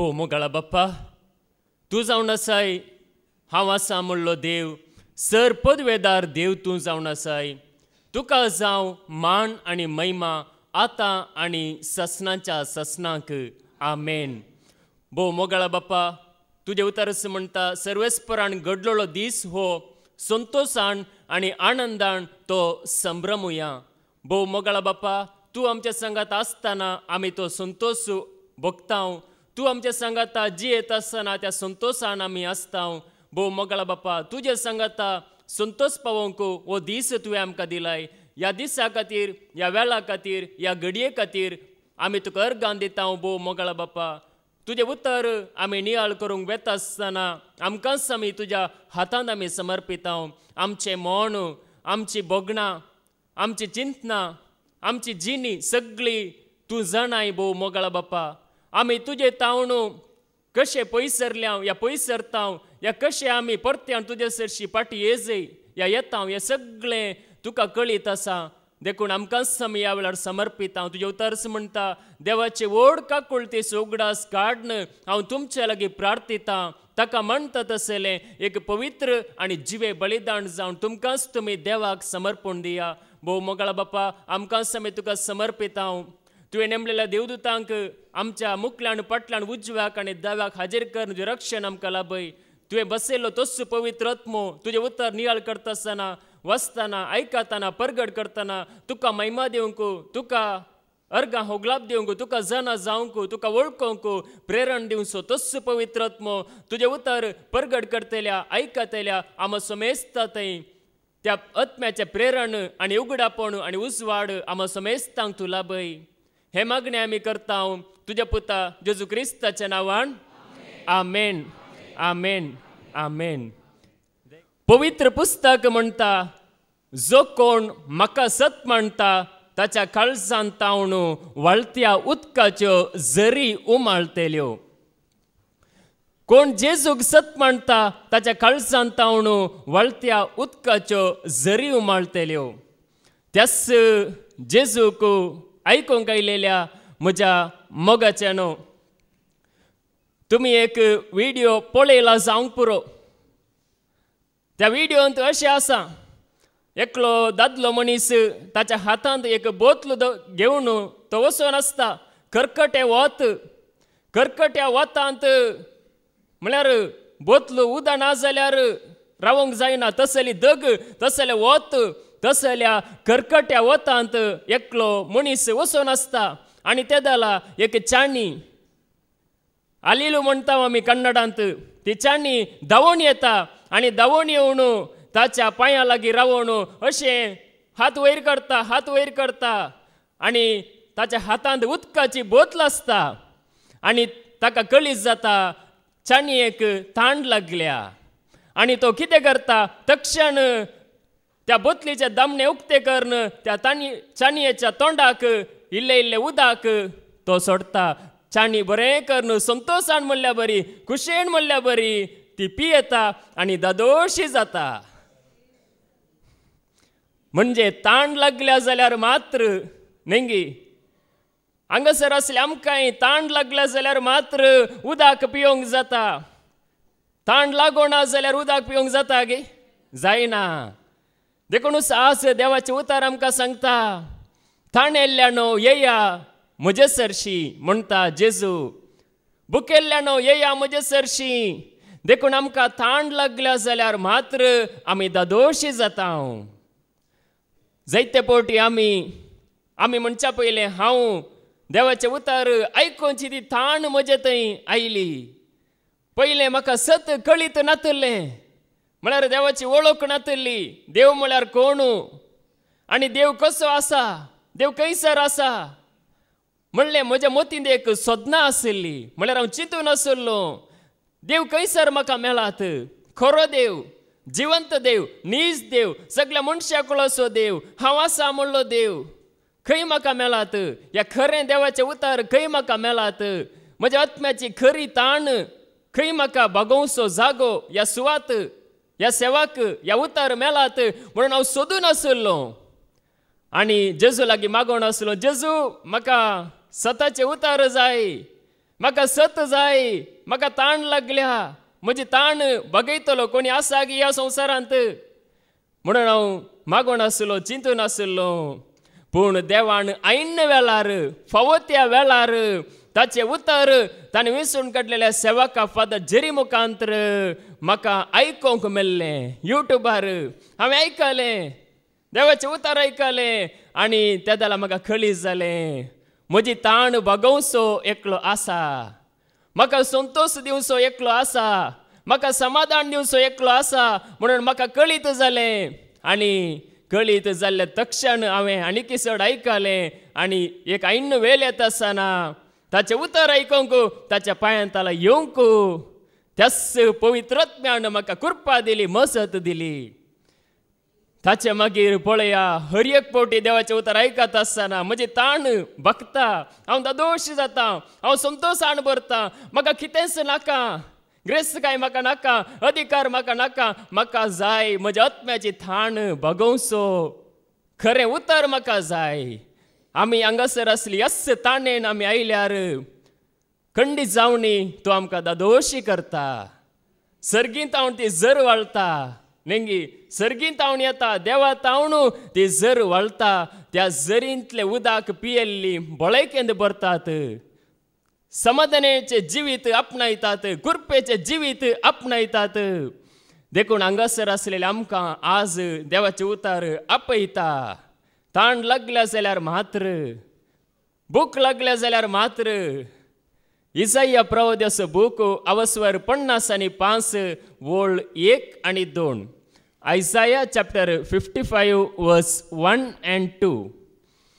भोव मोगाळा बाप्पा, तूं जावन आसाय, हांव आसा म्हणलो देव, सर पदवेदार देव तूं जावन आसाय. तुका जावं मान आनी महिमा आतां आनी ससनाच्या ससनाक. आमेन. भोव मोगाळा बाप्पा, तुजे उतारस म्हणटा सर्वेस्परान घडलोलो दीस हो संतोशान आनी आनंदान तो संभ्रमुया. भोव मोगाळा बाप्पा, तूं आमच्या संगात आसतना आमी तो संतोश भोगतांव. तूं आमच्या संगाता जियेत आसतना त्या संतोशान आमी आसतांव. भोव मोगाळा बाप्पा, तुजे संगाता संतोष पावोवंक हो दीस तुवें आमकां दिलाय. ह्या दिसा खातीर, ह्या वेळा खातीर, ह्या घडये खातीर आमी तुका अर्गां दितांव. भोव मोगाळा बाप्पा, तुजें उतर आमी नियाळ करूंक वेता आसतना आमकांच आमी तुज्या हातांत आमी समर्पितांव. आमचें मोण, आमची बोगणां, आमची चिंतनां, आमची जिणी सगळी तूं जाणाय. भोव मोगाळा बाप्पा, आमी तुजें तावणू कशें पयसरल्याव या पयसरतांव, या कशें आमी परत्यान तुजे सरशी फाटी येजय या येतांव, हें सगळें तुका कळीत आसा. देखून आमकांच आमी ह्या वेळार समर्पितांव. तुजे उतर्स म्हणटा, देवाचे व्हड काकुळटीचो उगडास काडन हांव तुमचे लागीं प्रार्थितां. ताका म्हणटा तसलें एक पवित्र आनी जिवे बलिदान जावन तुमकांच तुमी देवाक समर्पण दिया. भोव मोगाळा बाप्पा, आमकांच आमी तुका समर्पितांव. तुवें नेमलेल्या देवदूतांक आमच्या मुखल्यान फाटल्यान उजव्याक आनी दाव्याक हाजीर कर, तुजें रक्षण आमकां लाभय. तुवें बसयल्लो तोच पवित्र आत्मो तुजें उतर नियाळ करता आसतना, वसतना, आयकतना, परगट करतना तुका महिमा दिवंक, तुका अर्गां होगलाप दिवंक, तुका जाणा जावंक, तुका वळखोवंक प्रेरण दिवचो तोच पवित्र आत्मो तुजें उतर परगट करतल्या, आयकतल्या आमी समेजता थंय. त्या आत्म्याचें प्रेरण आनी उगडापण आनी उजवाड आमी समेजतांक तूं लाभय. हे मागणें आमी करतांव तुज्या पुता जेजू क्रिस्ताच्या नांवान. आमेन. आमेन. आमेन. पवित्र पुस्तक म्हणटा, जो कोण म्हाका सत म्हणटा ताच्या काळजांत तावणू वळत्या उदकाच्यो झरी उमाळटल्यो. कोण जेजूक सत म्हणटा ताच्या काळजांत तावणू वळत्या उदकाच्यो झरी उमाळटल्यो. त्याच जेजूक आयकूंक आयलेल्या म्हज्या मोगाच्यानो, तुमी एक व्हिडिओ पळयला जावंक पुरो. त्या व्हिडिओंत अशें आसा, एकलो दादलो मनीस ताच्या हातांत एक बोतल घेवन तो वचून आसता. कर्कटे वत, कर्कट्या वतांत म्हळ्यार बोतल उदक ना जाल्यार रावंक जायना, तसली दग, तसलें वत, तसल्या कर्कट्या वतांत एकलो मनीस वचून आसता. आनी ते जाला एक चाणी, आलिलू म्हणटा आमी कन्नडांत. ती चाणी धांवून येता आनी धांवून येवन ताच्या पांयां लागीं रावून अशें हात वयर करता, हात वयर करता आनी ताच्या हातांत उदकाची बोतल आसता. आनी ताका कळीत जाता चाणयेक थांड लागल्या. आनी तो कितें करता, तक्षण त्या बोतलीचे दामणे उक्ते करून त्या चाणयेच्या तोंडाक इल्लें इल्लें उदक तो सोडता. चाणी बरें करून संतोशान म्हणल्या बरी, खुशेन म्हणल्या बरी ती पियेता आनी दादोशी जाता. म्हणजे ताण लागल्या जाल्यार मात्र नेंगी, हांगासर असले आमकांय ताण लागल्या जाल्यार मात्र उदक पिवंक जाता. ताण लागोना जाल्यार उदक पिवंक जाता गे? जायना. देखून आज देवाचे उतार आमकां सांगता, ताण येयल्यानो येया म्हजे सरशी म्हणटा जेजू. भुकेल्ल्यानो येया म्हजे सरशी. देखून आमकां ताण लागल्या जाल्यार मात्र आमी दादोशी जाता. जायते फावटी आमी म्हणच्या पयलें हांव देवाचे उतार आयकोनची ती ताण म्हजे थंय आयली. पयलें म्हाका सत कळीत नातलें, म्हळ्यार देवाची वळख नातली. देव म्हळ्यार कोण आनी देव कसो आसा, देव खंयसर आसा म्हणलें म्हज्या मतींत एक सोदना आसली. म्हळ्यार हांव चिंतून आसलो, देव खंयसर म्हाका मेळात. खरो देव, जिवंत देव, नीज देव, सगळ्या मनशाकुळाचो देव, हांव आसा म्हणलो देव खंय म्हाका मेळात. ह्या खरें देवाचे उतार खंय म्हाका मेळात. म्हज्या आत्म्याची खरी ताण खंय म्हाका भागोवचो जागो ह्या सुवात, ह्या सेवाक, ह्या उतार मेळात म्हणून हांव सोदून आसलो. आनी जेजू लागीं मागोन आसलो, जेजू म्हाका सताचे उतार जाय, म्हाका सत जाय, म्हाका ताण लागल्या, म्हजी ताण बगयतलो कोणी आसा की ह्या संवसारांत म्हणून हांव मागोन आसलो, चिंतून आसलो. पूण देवान ऐन वेळार, फावो त्या वेळार ताचे उतर ताणें विसरून काडलेल्या सेवका फादर जेरी मुखांतर म्हाका आयकोंक मेळ्ळें. युट्यूबार हांवें आयकलें, देवाचें उतर आयकलें आनी त्या जाल्यार म्हाका खळी जालें. म्हजी ताण बगवसो एकलो आसा, म्हाका संतोश दिवचो एकलो आसा, म्हाका समाधान दिवचो एकलो आसा म्हणून म्हाका कळीत जालें. आनी कळीत जाल्ल्या तक्षण हांवें आनीक चड आयकलें आनी एक ऐन वेळ येता आसतना ताचें उतर आयकोंक ताच्या पांयां ताला येवंक त्याच पवित्रत्म्यान म्हाका कृपा दिली, मजत दिली. ताचे मागीर पळया, हर एक फावटी देवाचें उतर आयकत आसतना म्हजी ताण भगता, हांव दोश जाता, हांव संतोशान भरता. म्हाका कितेंच नाका, ग्रेस्त म्हाका नाका, अधिकार म्हाका नाका, म्हाका जाय म्हज्या आत्म्याची थाण बगवसो, खरें उतर म्हाका जाय. आमी हांगासर आसली यस ताणेन आमी आयल्यार खंडीत जावनी तो आमकां दादोशी करता. सर्गींत हांव ती जर वाळटा, नेंगी सर्गींत हांव येता, देवा तावणू ती जर वाळटा, त्या जरींतले उदक पियेल्ली बळयकेंत भरतात, समाधानाचे जिवीत आपणायतात, कृपेचे जिवीत आपणायतात. देखून हांगासर आसलेले आमकां आज देवाचे उतर आपयता. ताण लागल्या जाल्यार मात्र, भूक लागल्या जाल्यार मात्र, इसाया प्रवाद्याचो बूक अवस्वर 50:5 वोळ 1 आनी 2. Isaiah chapter 55 verse 1 and 2.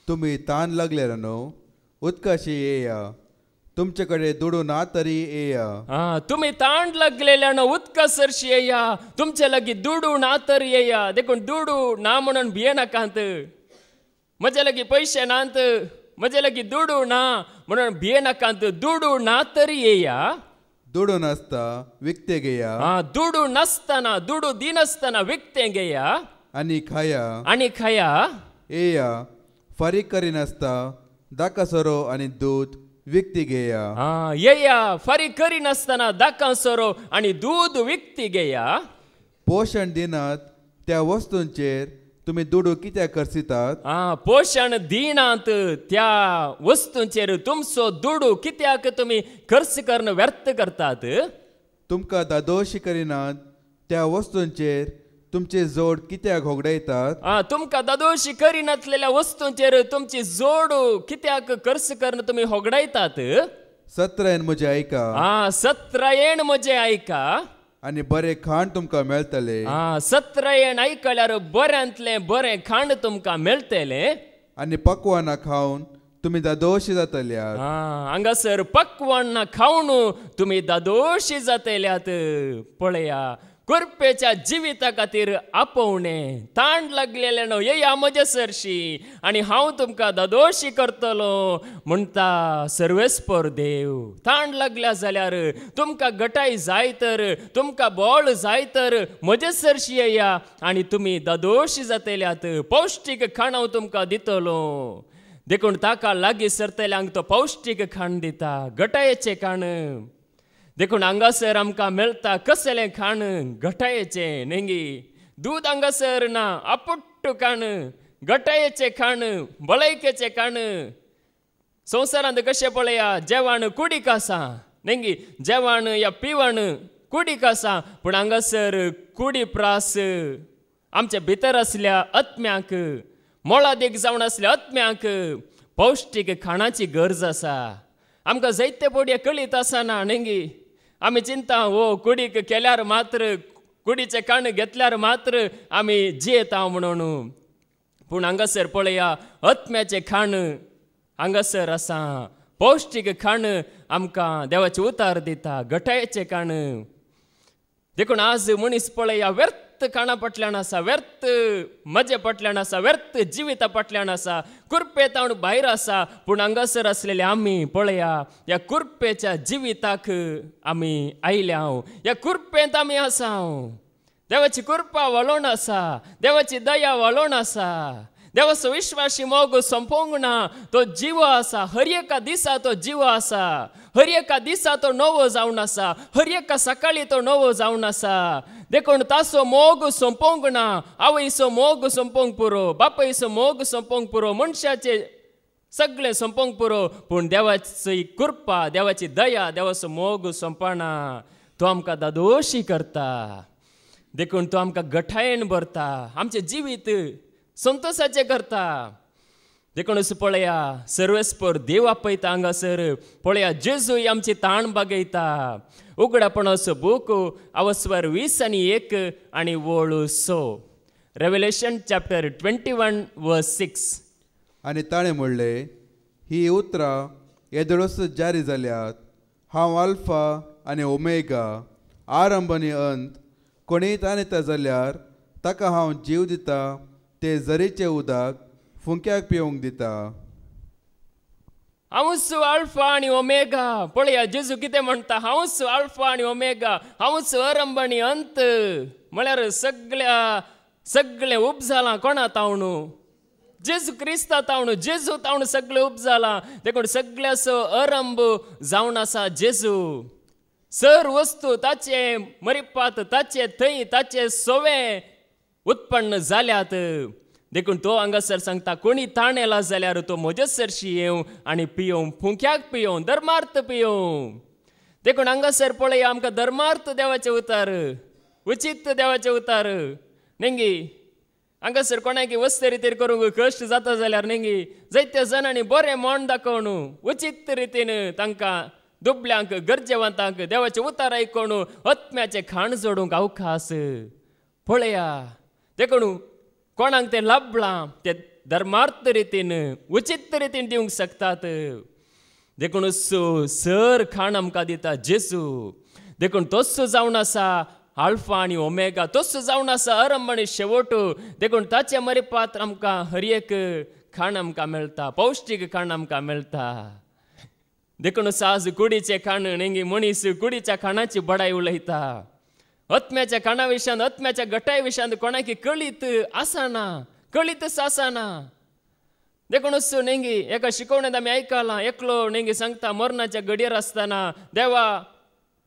तुम्ही ताण लागल्यार न्हू उदकाशी येया, तुमचे कडेन दुडू ना तरी येया. तुम्ही ताण लागलेल्या न्हू उदकासरशी येया, तुमचे लागीं दुडू ना तरी येया. देखून दुडू ना म्हणून भियेनाकांत, म्हजे लागीं पयशे नात, म्हजे लागीं दुडू ना म्हणून भियेनाकांत, दुडू ना तरी येया. दुडू नासता विकते घेया, दुडू नासतना, दुडू दिनासतना विकते घेया आनी खाया, आनी खाया. येया फारीक करिनासता दाकासरो आनी दूध विकती घेया. येया फारीक करिनासतना दाकां सोरो आनी दूध विकती घेया. पोषण दिनात त्या वस्तूंचेर तुम्ही दुडू कित्याक करसितात? पोषण दिनात त्या वस्तूंचेर तुमचो दुडू कित्याक तुम्ही खर्च करण व्यर्थ करतात? तुमकां दादोशी करिनात त्या वस्तूंचेर तुमचे जोड कित्याक होगडायतात? तुमकां दादोशी करिनासलेल्या वस्तूंचेर तुमची जोड कित्याक खर्च करण तुम्ही होगडायतात? सत्रायन म्हजे आयका, सत्रायण म्हजे आयका आनी बरें खाण तुमकां मेळटले. सत्रायण आयकल्यार बऱ्यांतले बरें खाण तुमकां मेळटले. आनी पक्वाना खावन तुम्ही दादोशी जातल्यात. हांगासर पक्वाना खावन तुम्ही दादोशी जातल्यात. पळया, कृपेच्या जिविता खातीर आपोवणें. ताण लागलेले न्हू, येया म्हजे सरशी आनी हांव तुमकां दादोशी करतलो म्हणटा सर्वेस्पर देव. ताण लागल्या जाल्यार तुमकां गटाय जाय तर, तुमकां बळ जाय तर म्हजे सरशी येया आनी तुमी दादोशी जातल्यात. पौश्टीक खाण हांव तुमकां दितलो. देखून ताका लागीं सरतल्यांक तो पौश्टीक खाण दिता, गटायेचें खाण. देखून हांगासर आमकां मेळटा कसलें खाण? घटायेचें. नेंगी दूद हांगासर ना, आपुट्ट खाण, घटायेचें खाण, बळयकेचें खाण. संवसारांत कशें पळया, जेवण कुडीक आसा, नेंगी जेवण या पिवण कुडीक आसा, पूण हांगासर कुडी प्रास आमच्या भितर आसल्या आत्म्याक, मोळादीक जावन आसल्या आत्म्याक पौश्टीक खाणाची गरज आसा. आमकां जायते पडये कळीत आसना. नेंगी आमी चिंता हो कुडीक केल्यार मात्र, कुडीचें खाण घेतल्यार मात्र आमी जियेता म्हणून. पूण हांगासर पळया, आत्म्याचें खाण हांगासर आसा. पौश्टीक खाण आमकां देवाचें उतार दिता, घटायेचें खाण. देखून आज मनीस पळया व्यर्थ खाणा फाटल्यान आसा, व्यर्थ मजे फाटल्यान आसा, व्यर्थ जिविता फाटल्यान आसा, कृपेतावन भायर आसा. पूण हांगासर आसलेले आमी पळया, ह्या कृपेच्या जिविताक आमी आयल्या. ह्या कृपेंत आमी आसा. देवाची कृपा वळोवन आसा, देवाची दया वळोवन आसा. देवाचो विश्वासी मोग संपोंक ना. तो जीव आसा, हर एका दिसा तो जीव आसा, हर एका दिसा तो नवो जावन आसा, हर एका सकाळी तो नवो जावन आसा. देखून ताचो मोग संपोंक ना. आवयचो मोग संपोंक पुरो, बापायचो मोग संपोंक पुरो, मनशाचे सगळे संपोंक पुरो, पूण देवाची कृपा, देवाची दया, देवाचो मोग संपना. तो आमकां दादोशी करता. देखून तो आमकां गठायेन भरता, आमचें जिवीत संतोषाचें करता. देखून पळया, सर्वेस्पर देव आपयता हांगासर. पळया, जेजूय आमची ताण बागयता. उगडापणाचो बूक अवस्वर 20 आणि 1 आणि वळू 6. रेव्हेलेशन चॅप्टर 21 वर्स 6. आनी ताणें म्हणलें, ही उतरां येदोळस जारी जाल्यात. हांव अल्फा आनी ओमेगा, आरंभ आनी अंत. कोणीय ताणेता जाल्यार ताका हांव जीव दिता, ते झरीचें उदक फुंक्याक पिवंक दिता. हांवूच अल्फा आनी ओमेगा. पळया, जेजू कितें म्हणटा, हांवूच अल्फा आनी ओमेगा, हांवूच आरंभ आनी अंत. म्हळ्यार सगळें उपजालां कोणा तावणू? जेजू क्रिस्ता तावणू. जेजू तावण सगळें उपजालां. देखून सगळ्याचो आरंभ जावन आसा जेजू. सर वस्तू ताचे मरिपात, ताचे थंय ताचे सोवे उत्पन्न जाल्यात. देखून तो हांगासर सांगता, कोणी ताण येला जाल्यार तो म्हजे सरशी येवं आनी पियों, फुंक्याक पियों, धर्मार्थ पियों. देखून हांगासर पळय, आमकां धर्मार्थ देवाचे उतार, उचित देवाचे उतार. नेंगी हांगासर कोणाकी वस्त रितीन करूंक कश्ट जाता जाल्यार नेंगी जायत्या जाणांनी बरें मोण दाखोवन उचित रितीन तांकां दुबल्यांक, गरजेवंतांक देवाचे उतार आयकोवन आत्म्याचे खाण जोडूंक अवकाश. पळया, देखून कोणाक ते लाभलां ते धर्मार्थ रितीन, उचित रितीन दिवंक शकतात. देखून सर खाण आमकां दिता जेजू. देखून तोच जावन आसा अल्फा आनी ओमेगा, तोच जावन आसा आरंभ आनी शेवट. देखून ताचे मरिपात आमकां हर एक खाण आमकां मेळटा, पौश्टीक खाण आमकां मेळटा. देखून आज कुडीचे खाण, नेंगी मनीस कुडीच्या खाणाची बडाय उलयता. आत्म्याच्या खाणा विशयान, आत्म्याच्या गटाय विशयान कोणाकी कळीत आसना, कळीतच आसना. देखून नेंगी एका शिकवण्यात आमी आयकलां, एकलो नेंगी सांगता मरणाच्या घडयेर आसतना, देवा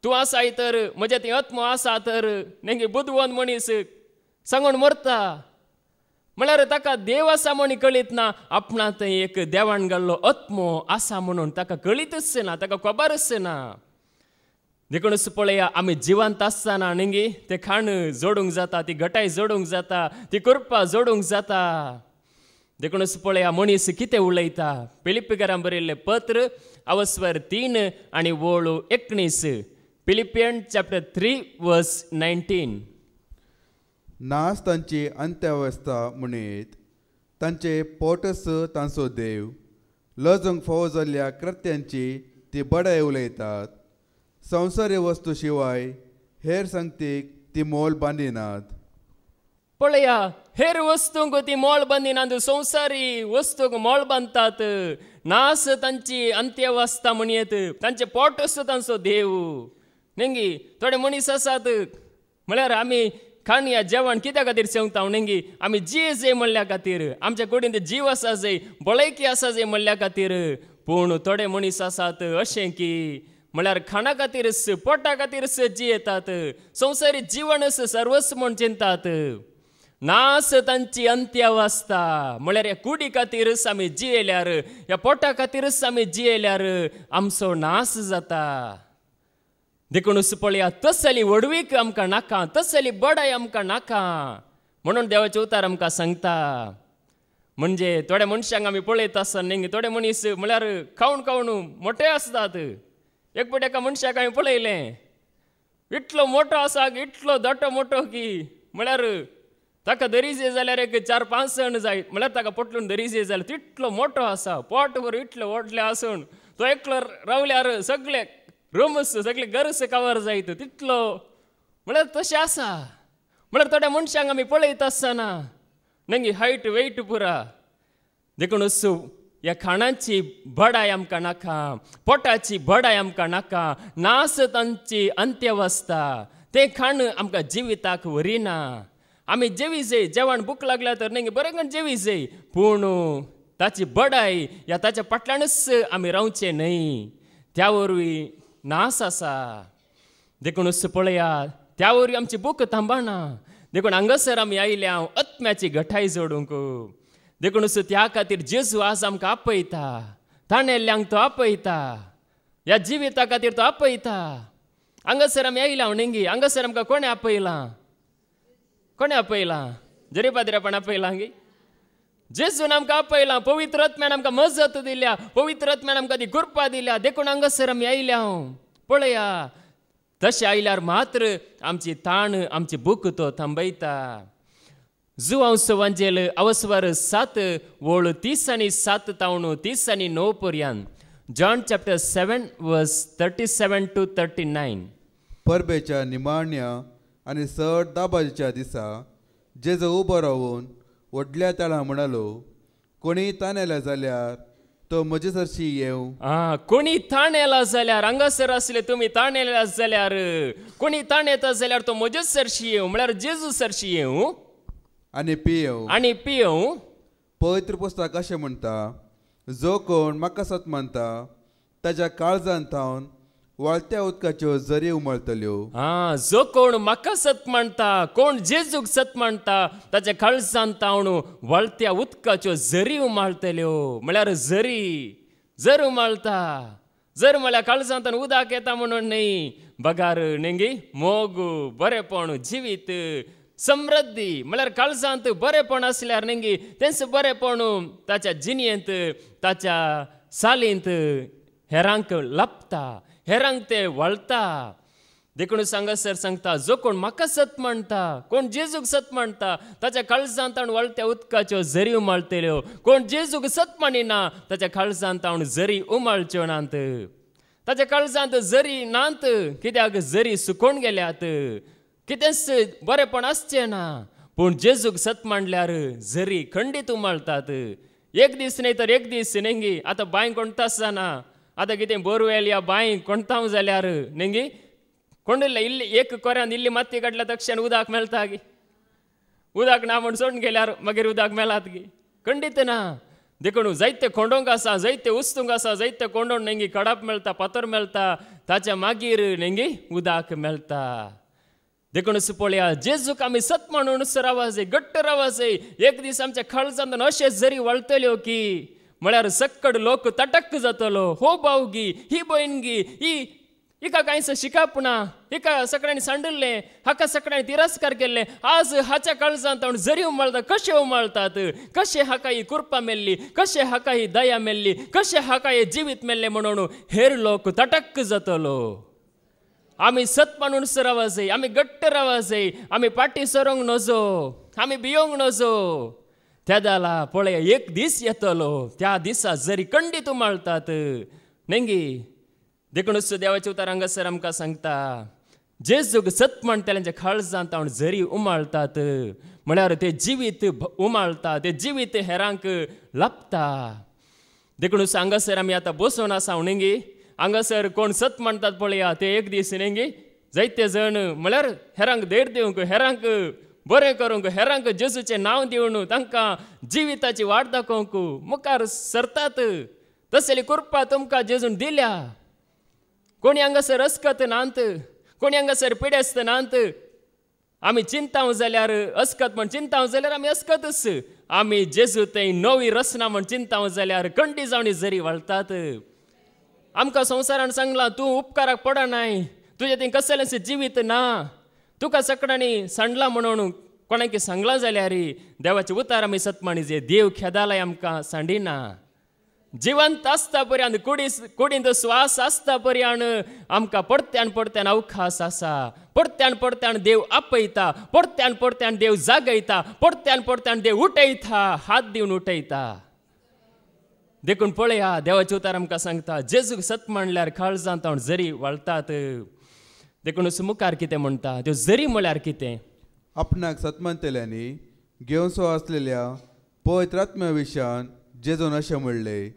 तूं आसा तर म्हजे ती आत्मो आसा तर. नेंगी बुदवंत मनीस सांगून मरता. म्हळ्यार ताका देव आसा म्हूण कळीत ना, आपणात एक देवान घाल्लो आत्मो आसा म्हणून ताका कळीतच ना, ताका खबरच ना. देखून पळया, आमी जिवंत आसतना नेंगी ते खाण जोडूंक जाता, ती घटाय जोडूंक जाता, ती कृपा जोडूंक जाता. देखून पळया, मनीस कितें उलयता. फिलिप्पिकारां बरयल्लें पत्र अवस्वर 3 आणि वळू 19. फिलिपियन चॅप्टर 3 वर्स 19. नास तांची अंत्यावस्था म्हणीत, तांचे पोटस तांचो देव. लजूंक फोव जाल्ल्या कृत्यांची ती बडाय उलयतात. संवसारी वस्तू शिवाय हेर संगतीक ती मोल बांदिनात. पळया, हेर वस्तूंक ती मोल बांदिनात, संवसारी वस्तूक मोल बांदतात. नास तांची अंत्यावस्था म्हणयत, तांचे पोटस तांचो देव. नेंगी थोडे मनीस आसात, म्हळ्यार आमी खाण या जेवण कित्या खातीर सेवता? नेंगी आमी जीव जाय म्हणल्या खातीर, आमच्या कुडींत जीव आसा जाय, भलायकी आसा जाय म्हणल्या खातीर. पूण थोडे मनीस आसात अशें की म्हळ्यार खाणा खातीरच, पोटा खातीरच जियेतात, संवसारी जिवनच सर्वस्व म्हूण चिंतात. नास तांची अंत्यावस्था म्हळ्यार ह्या कुडी खातीरच आमी जियेल्यार, ह्या पोटा खातीरच आमी जियेल्यार आमचो नास जाता. देखून पळया, तसली वडवीक आमकां नाका, तसली बडाय आमकां नाका म्हणून देवाचे उतार आमकां सांगता. म्हणजे थोड्या मनशांक आमी पळयता आसतना नेंगी थोडे मनीस म्हळ्यार खावन खावन मोठे आसतात. एक पट एका मनशाक हांवें पळयलें, इतलो मोठो आसा, इतलो दाटो मोठो की म्हळ्यार ताका दरीजे जाल्यार एक 4-5 जण जाय, म्हळ्यार ताका पटलून दरीजे जाल्यार तितलो मोठो आसा, पोट भर इतलो व्हडलें आसून तो एकलो रावल्यार सगळे रूम्स, सगळे घरस कवर जायत तितलो, म्हळ्यार तशें आसा. म्हळ्यार थोड्या मनशांक आमी पळयता आसतना नेंगी हायट वेट पुरा. देखून ह्या खाणांची बडाय आमकां नाका, पोटाची बडाय आमकां नाका. नास तांची अंत्यावस्था, तें खाण आमकां जिविताक व्हरिना. आमी जेवी जाय जेवण भूक लागल्या तर न्ही बरें करून जेवी जाय पूण ताची बडाय या ताच्या फाटल्यानच आमी रावचे न्हय त्या वरवीं नास आसा देखूनच पळया त्या वरवीं आमची भूक थांबना देखून हांगासर आमी आयल्या आत्म्याची घटाय जोडूंक देखूनच त्या खातीर जेजू आज आमकां आपयता ताणेल्ल्यांक तो आपयता ह्या जिविता खातीर तो आपयता हांगासर आमी आयल्या न्ही हांगासर आमकां कोणें आपयलां जरी पाद्रेपण आपयलां गे जेजून आमकां आपयलां पवित्र आत्म्यान आमकां मजत दिल्या पवित्र आत्म्यान आमकां ती कृपा दिल्या देखून हांगासर आमी आयल्या पळया तशें आयल्यार मात्र आमची ताण आमची भूक तो थांबयता जुआंव वांजेल अवस्वर 7 वोळ 30 आनी 7 तावन 30 आनी 9 पर्यंत जॉन चॅप्टर 7 वर्स 37 to 39 परबेच्या निमाण्या आनी चड दाबाच्या दिसा जेजू उबो रावून व्हडल्या ताळां म्हणालो कोणी ताणेला जाल्यार तो म्हजे सरशी येवं कोणी ताण येला जाल्यार हांगासर आसले तुमी ताण येला जाल्यार कोणी ताण येता जाल्यार तो म्हजे सरशी येवं म्हळ्यार जेजू सरशी येवं आनी पियेवं पवित्र पुस्तक अशें म्हणटा जो कोण म्हाका सत मानता ताच्या काळजांत थावन वळत्या उदकाच्यो झरी उमळटल्यो जो कोण म्हाका सत मानता कोण जेजूक सत मानता ताच्या काळजांत थावन वळत्या उदकाच्यो झरी उमळटल्यो म्हळ्यार झर उमळता जर म्हळ्यार काळजांत उदक येता म्हणून न्ही बगार न्ही मोग बरेपण जिवीत समृद्धी म्हळ्यार काळजांत बरेपण आसल्यार न्ही तेंच बरेपण ताच्या जिणयेंत ताच्या सालींत हेरांक लाभता हेरांक ते वळता देखून सांगासर सांगता जो कोण म्हाका सत मानता कोण जेजूक सत मानता ताच्या काळजांत वळत्या उदकाच्यो झरी उमळटल्यो कोण जेजूक सत मानिना ताच्या काळजांत झरी उमळच्यो नात ताच्या काळजांत झरी नात कित्याक झरी सुकोवन गेल्यात कितेंच बरेपण आसचें ना पूण जेजूक सत मांडल्यार झरी खंडीत उमळटात एक दीस न्ही तर एक दीस न्ही आतां बांय कोणता आसना आतां कितें बोरवेल या बांय कोणताव जाल्यार न्ही कोंडले इल्ली एक कोऱ्यान इल्ली माती काडल्या तक्षण उदक मेळटा गे उदक ना म्हण सोडून गेल्यार मागीर उदक मेळत गे खंडीत ना देखून जायते कोंडोंक आसा जायते उस्तूंक आसा जायते कोंडोन न्ही कडप मेळटा फातर मेळटा ताच्या मागीर न्ही उदक मेळटा देखूनच पळया जेजूक आमी सत म्हणूनच रावा जाय घट्ट रावा जाय एक दीस आमच्या काळजांत अशें जरी वळटल्यो की म्हळ्यार सक्कड लोक तटक्क जातलो हो भावगी ही भयणगी हिका कांयच शिकापना हिका सगळ्यांनी सांडल्लें हाका सगळ्यांनी तिरस्कार केल्ले आज हाच्या काळजांत जरी उमळटा कशें उमळटात कशें हाका ही कृपा मेल्ली कशें हाका ही दया मेल्ली कशें हाका हे जिवीत मेल्लें म्हणून हेर लोक तटक्क जातलो आमी सत मानून रावा जाय आमी घट्ट रावा जाय आमी फाटी सरोंक नजो आमी भियोंक नजो त्या जाला पळय एक दीस येतलो त्या दिसा जरी खंडीत उमळटात न्ही देखूनच देवाचे उतार हांगासर आमकां सांगता जेजूक सत म्हणटल्यांच्या काळजांत जरी उमळटात म्हळ्यार ते जिवीत उमळटा ते जिवीत हेरांक लाभता देखूनच हांगासर आमी आतां बसून आसा न्ही हांगासर कोण सत म्हणटात पळया ते एक दीस न्ही जायते जण म्हळ्यार हेरांक धैर्य दिवंक हेरांक बरें करूंक हेरांक जेजूचें नांव दिवन तांकां जिविताची वाट दाखोवंक मुखार सरतात तसली कृपा तुमकां जेजून दिल्या कोणी हांगासर अस्कत नात कोणी हांगासर पिडेस्त नात आमी चिंताव जाल्यार अस्कत म्हण चिंताव जाल्यार आमी अस्कतच आमी जेजू थंय नवी रचना म्हण चिंताव जाल्यार खंडी जावन जरी वळटात आमकां संवसारान सांगलां तूं उपकाराक पडनाय तुजें थंय कसलेंच जिवीत ना तुका सगळ्यांनी सांडलां म्हणून कोणाक सांगलां जाल्यार देवाचे उतार आमी सतमाणी जे देव खेदालय आमकां सांडिना जिवंत आसता पर्यंत कुडींत स्वास आसता पर्यंत आमकां परत्यान अवकाश आसा परत्यान देव आपयता परत्यान देव जागयता परत्यान देव उठयता हात दिवन उठयता देखून पळया देवाचे उतार आमकां सांगता जेजूक सत म्हणल्यार काळजांत जरी वळटात देखूनच मुखार कितें म्हणटा त्यो जरी म्हळ्यार कितें आपणाक सतमंतल्यांनी घेवचो आसलेल्या पवित्र आत्म्या विशयान जेजून अशें म्हणलें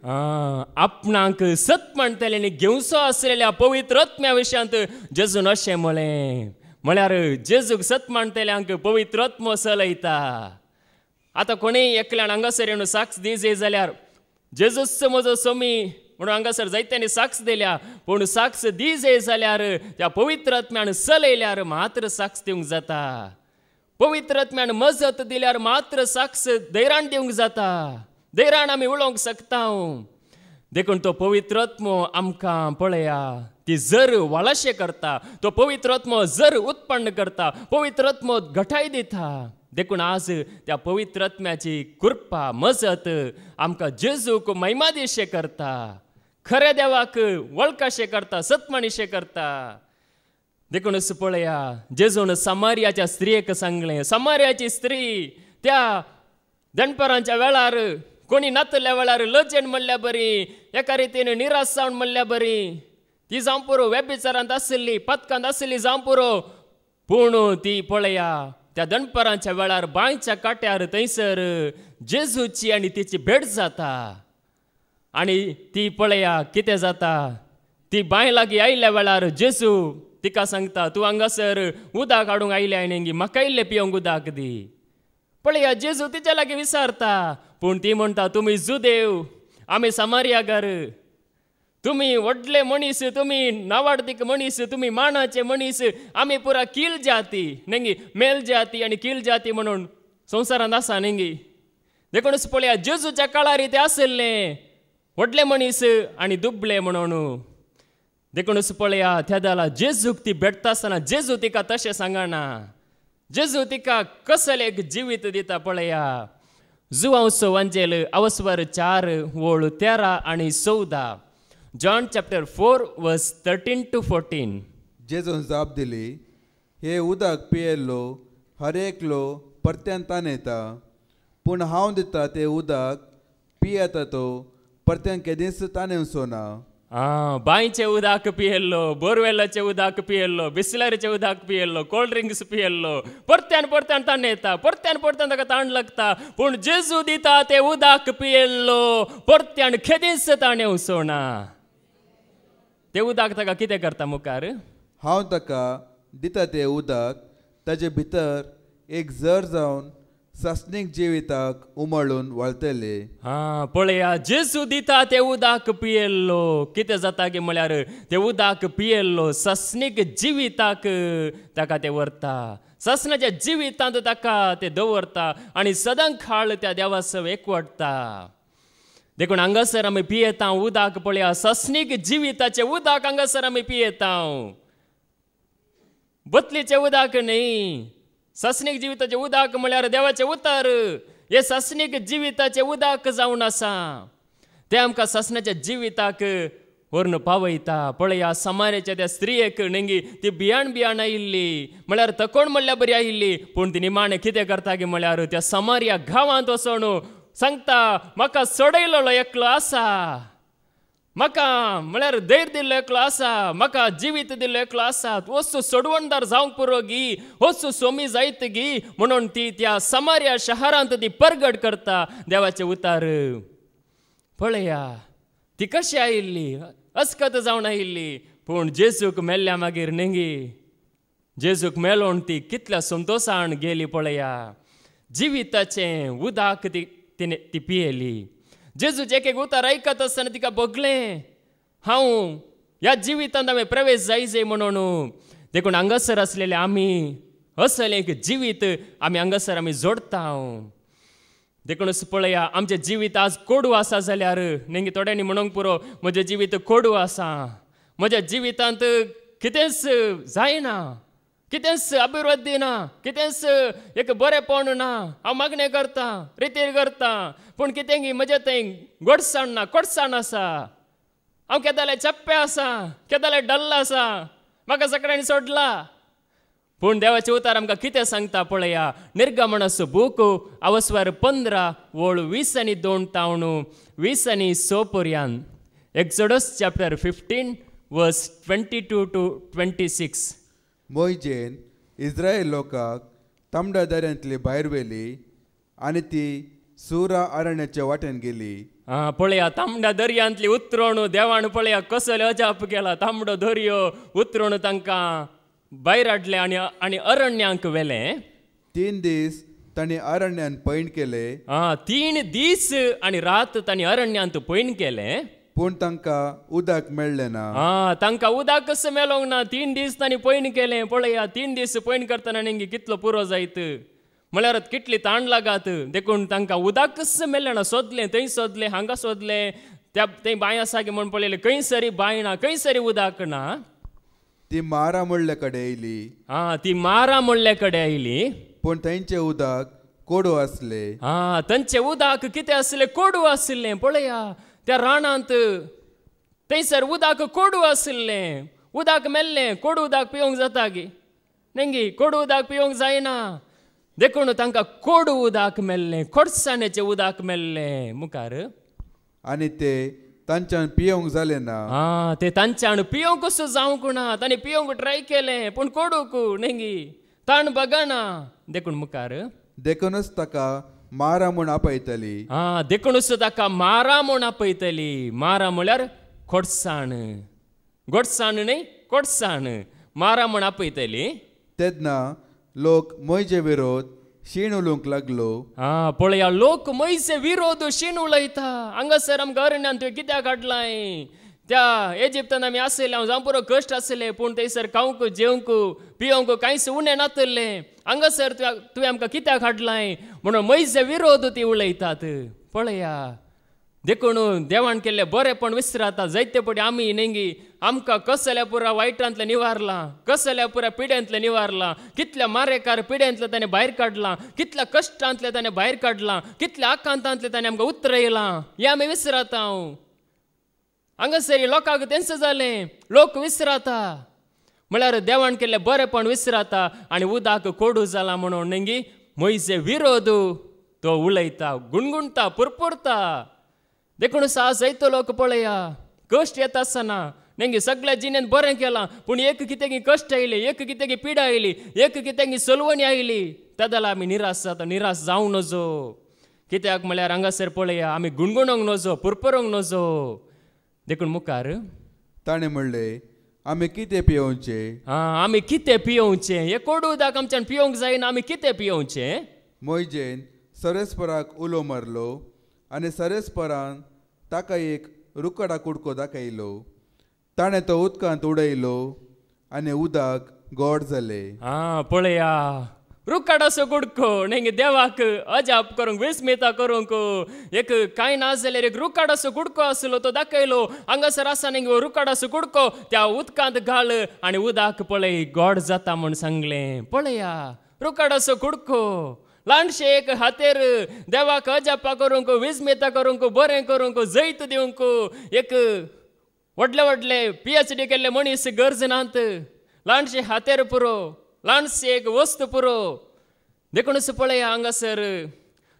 आपणाक सत म्हणटल्यांनी घेवचो आसलेल्या पवित्र आत्म्या विशयांत जेजून अशें म्हळें म्हळ्यार जेजूक सत मानतेल्यांक पवित्र आत्मो चलयता. आतां कोणीय एकल्यान हांगासर येवन साक्ष दिजे जाल्यार जेजूच म्हजो स्वामी म्हणून हांगासर जायत्यांनी साक्ष दिल्या, पूण साक्ष दिजे जाल्यार त्या पवित्र आत्म्यान चलयल्यार मात्र साक्ष दिवंक जाता. पवित्र आत्म्यान मजत दिल्यार मात्र साक्ष धैर्यान दिवंक जाता. धैर्यान आमी उलोवंक शकता. देखून तो पवित्र आत्मो आमकां पळया ती जर वाळशें करता, तो पवित्र आत्मो जर उत्पन्न करता, पवित्र आत्मो घटाय दिता. देखून आज त्या पवित्र आत्म्याची कृपा मजत आमकां जेजूक महिमा दिशें करता, खऱ्या देवाक वळखाशें करता, सतमणीशें करता. देखूनच पळया जेजून समारियाच्या स्त्रियेक सांगलें, समारियाची स्त्री त्या दनपारांच्या वेळार कोणी नातल्या वेळार लजेन म्हणल्या बरी, एका रितीन निराश जावन म्हणल्या बरी, ती जावं पुरो वेबिचारांत आसली, पथकांत आसली जावं पुरो, पूण ती पळया त्या दनपारांच्या वेळार बांयच्या काट्यार थंयसर जेजूची आनी तिची भेट जाता. आनी ती पळया कितें जाता, ती बांय लागीं आयिल्ल्या वेळार जेजू तिका सांगता, तूं हांगासर उदक हाडूंक आयलें आनी म्हाका इल्लें पिवंक उदक दी. पळया जेजू तिच्या लागीं विचारता, पूण ती म्हणटा, तुमी जुदेव, आमी समारियागार, तुमी व्हडले मनीस, तुमी नावाडतीक मनीस, तुमी मानाचे मनीस, आमी पुरा कील जाती नेंगी, मेल जाती आनी कील जाती म्हणून संवसारांत आसा नेंगी. देखूनच पळया जेजूच्या काळार ते आसले व्हडले मनीस आनी दुबळे म्हणून. देखूनच पळया त्या जाला जेजूक ती भेटता आसतना जेजू तिका तशें सांगना. जेजू तिका कसले एक जिवीत दिता. पळया जुवांचो वांजेल अवस्वर 4 वोळ 13 आनी 14. John chapter 4 verse 13 to 14. जेजून जाप दिली, हे उदक पियेल्लो हर एकलो परत्यान तान येता, पूण हांव दिता तें उदक पियेता तो परत्यान केदींच तान येवचो ना. बांयचें उदक पियेल्लो, बोरवेलाचें उदक पियेल्लो, बिस्लरीचें उदक पियेल्लो, कोल्ड ड्रिंक्स पियेल्लो, परत्यान परत्यान तान येता, परत्यान परत्यान ताका ताण लागता. पूण जेजू दिता तें उदक पियेल्लो परत्यान केदींच ताण येवचो ना. तें उदक ताका कितें करता मुखार? हांव ताका दिता तें उदक ताजे भितर एक जर जावन सस्नीक जिविताक उमळून वळतले. पळया जेजू दिता तें उदक पियेल्लो कितें जाता की म्हळ्यार तें उदक पियेल्लो सस्नीक जिविताक ताका तें व्हरता. ससनाच्या जिवितांत ताका तें दवरता आनी सदांखाळ त्या देवा सव एकवटता. देखून हांगासर आमी पियेता उदक पळया सस्नीक जिविताचें उदक हांगासर आमी पियेता. बतलीचें उदक न्ही, सस्नीक जिविताचें उदक म्हळ्यार देवाचें उतर. हे सस्नीक जिविताचें उदक जावन आसा तें आमकां ससनाच्या जिविताक व्हरून पावयता. पळया समार्याच्या त्या स्त्रियेक नेंगी ती भियाण भियाण आयिल्ली म्हळ्यार तकोण म्हणल्या बरी आयिल्ली, पूण ती निमाणें कितें करता की म्हळ्यार त्या समार्या गांवांत वचून सांगता, म्हाका सोडयलो एकलो आसा, म्हाका म्हळ्यार धैर्य दिल्लो एकलो आसा, म्हाका जिवीत दिल्लो एकलो आसा, वस्तू सोडवणदार जावंक पुरो गी, वस्तू सोमी जायत गी म्हणून ती त्या समार्या शहरांत ती परगट करता देवाचें उतार. पळया ती कशी आयिल्ली, अस्कत जावन आयिल्ली, पूण जेजूक मेल्ल्या मागीर नेंगी जेजूक मेलोवन ती कितल्या संतोशान गेली. पळया जिविताचें उदक ती पियेली. जेजूचे एक एक उतार ऐकत आसतना तिका भोगलें, हांव ह्या जिवितांत हांवें प्रवेश जायचे म्हणून. देखून हांगासर आसलेले आमी असलें एक जिवीत आमी हांगासर आमी जोडता. देखूनच पळया आमचें जिवीत आज कोडू आसा जाल्यार नेंगी थोड्यांनी म्हणूंक पुरो म्हजें जिवीत कोडू आसा, म्हज्या जिवितांत कितेंच जायना, कितेंच अभिवृद्धी ना, कितेंच एक बरेंपण ना, हांव मागणें करता, रितीर करता, पूण कितें म्हजें तें गोडसाण ना, कोडसाण आसा, हांव केदालें चप्पे आसा, केदालें डल्ल आसा, म्हाका सगळ्यांनी सोडला. पूण देवाचें उतार आमकां कितें सांगता पळया, निर्गमनाचो बूक अवस्वर 15 वोळ 20 आनी 2 तावण 20 आनी 6 पर्यंत. एक्सोडस चॅप्टर 15 वर्स 22 to 26. मोइजेन इस्रायल लोकांक तांबड्या दर्यांतली भायर व्हेली आनी ती सुरा अरण्याच्या वाटेन गेली. पळया तांबड्या दर्यांतली उतरोण देवान पळया कसले अजाप केला. तांबडो दर्यो उतरोण तांकां भायर हाडले आनी अरण्यांक व्हेलें. 3 दीस तांणी अरण्यान पैण केले. 3 दीस आनी रात तांणी अरण्यांत पैण केलें. पूण तांकां उदक मेळ्ळें ना. तांकां उदक कसं मेळोंक ना. 3 दीस तांणी पैण केलें. पळया 3 दीस पैण करतना नेंगी कितलो पुरो जायत. म्हळ्यार कितली ताण लागात. देखून तांकां उदक कसं मेळ्ळें ना. सोदलें थंय सोदलें हांगा सोदलें. थंय बांय आसा की म्हूण पळयलें. खंय सरी बांय ना. खंय सरी उदक ना. ती मारा म्हणले कडेन येयली. ती मारा म्हणले कडेन आयली. पूण थंयचें उदक कोडू आसले. तांचें उदक कितें आसलें. कोडू आसलें. पळया त्या रानांत थंयसर उदक कोडू आसलें. उदक मेल्लें. कोडू उदक पिवंक जाता गे नेंगी. कोडू उदक पिवंक जायना. देखून तांकां कोडू उदक मेल्लें. खोडसाणेचें उदक मेल्लें. मुखार आनी ते तांच्यान पियोंक जालें ना. ते तांच्यान पियोंक कसो जावंक ना. तांणी पियोंक ट्राय केलें पूण कोडूक नेंगी ताण बगना. देखून मुखार देखूनच ताका मारा म्हूण आपयतली. देखूनच ताका मारा म्हूण आपयतली. मारा म्हळ्यार खोडसाण. गोडसाण न्हय खोडसाण. मारा म्हूण आपयतली. तेन्ना लोक मोयजे विरोध शीण उलोवंक लागलो. पळया लोक मोयजे विरोध शीण उलयता. हांगासर आमकां अरण्यान तुवें कित्याक हाडलाय. त्या इजिप्तान आमी आसले. हांव जावं पुरो कश्ट आसले पूण थंयसर खावंक जेवंक पियोंक कांयच उणें नासलें. हांगासर तुवें आमकां कित्याक हाडलाय म्हणून मोयजे विरोध ती उलयतात. पळया देखून देवान केल्लें बरेंपण विसराता. जायते पटी आमी नेंगी आमकां कसल्या पुरा वायटांतलें निवारलां. कसल्या पुरा पिड्यांतलें निवारलां. कितल्या मारेकार पिड्यांतलें ताणें भायर काडलां. कितल्या कश्टांतलें ताणें भायर काडलां. कितल्या आकांतांतलें ताणें आमकां उतरयलां. हें आमी विसराता. हांगासर लोकांक तेंच जालें. लोक विसराता. म्हळ्यार देवान केल्लें बरेंपण विसराता आनी उदक कोडू जालां म्हणून नेंगी मोयजे विरोध तो उलयता. गुणगुणता पुरपुरता. देखून जायतो लोक पळया कश्ट येता आसतना नेंगी सगळ्या जिणेंत बरें केलां पूण एक कितें कश्ट आयली. एक कितें पिडा आयली. एक कितें सलवणी आयली. त्या जाल्यार आमी निराश जाता. निराश जावं नजो. कित्याक म्हळ्यार हांगासर पळया आमी गुणगुणोंक नजो पुरपुरोंक नजो. देखून मुखार ताणें म्हणलें आमी कितें पियोवचें. आमी कितें पियोवचें. हे कोडू उदक आमच्यान पियोंक जायना. आमी कितें पियोवचें. मोयजेन सरेस्पराक उलो मारलो आनी सरेस्परान ताका एक रुखडा कुडको दाखयलो. ताणें तो उदकांत उडयलो आनी उदक गोड जालें. पळया रुखडाचो कुडको नेंगी देवाक अजाप करूंक विस्मिता करूंक एक कांय ना जाल्यार एक रुखडाचो कुडको आसलो तो दाखयलो. हांगासर आसा नेंगी रुखडाचो कुडको त्या उदकांत घाल आनी उदक पळय गोड जाता म्हूण सांगलें. पळया रुखडाचो कुडको ल्हानशे एक हातेर देवाक अजापा करूंक विस्मिता करूंक बरें करूंक जैत दिवंक एक व्हडले व्हडले PhD केल्ले मनीस गरज नात. ल्हानशे हातेर पुरो. ल्हानशी एक वस्त पुरो. देखूनच पळया हांगासर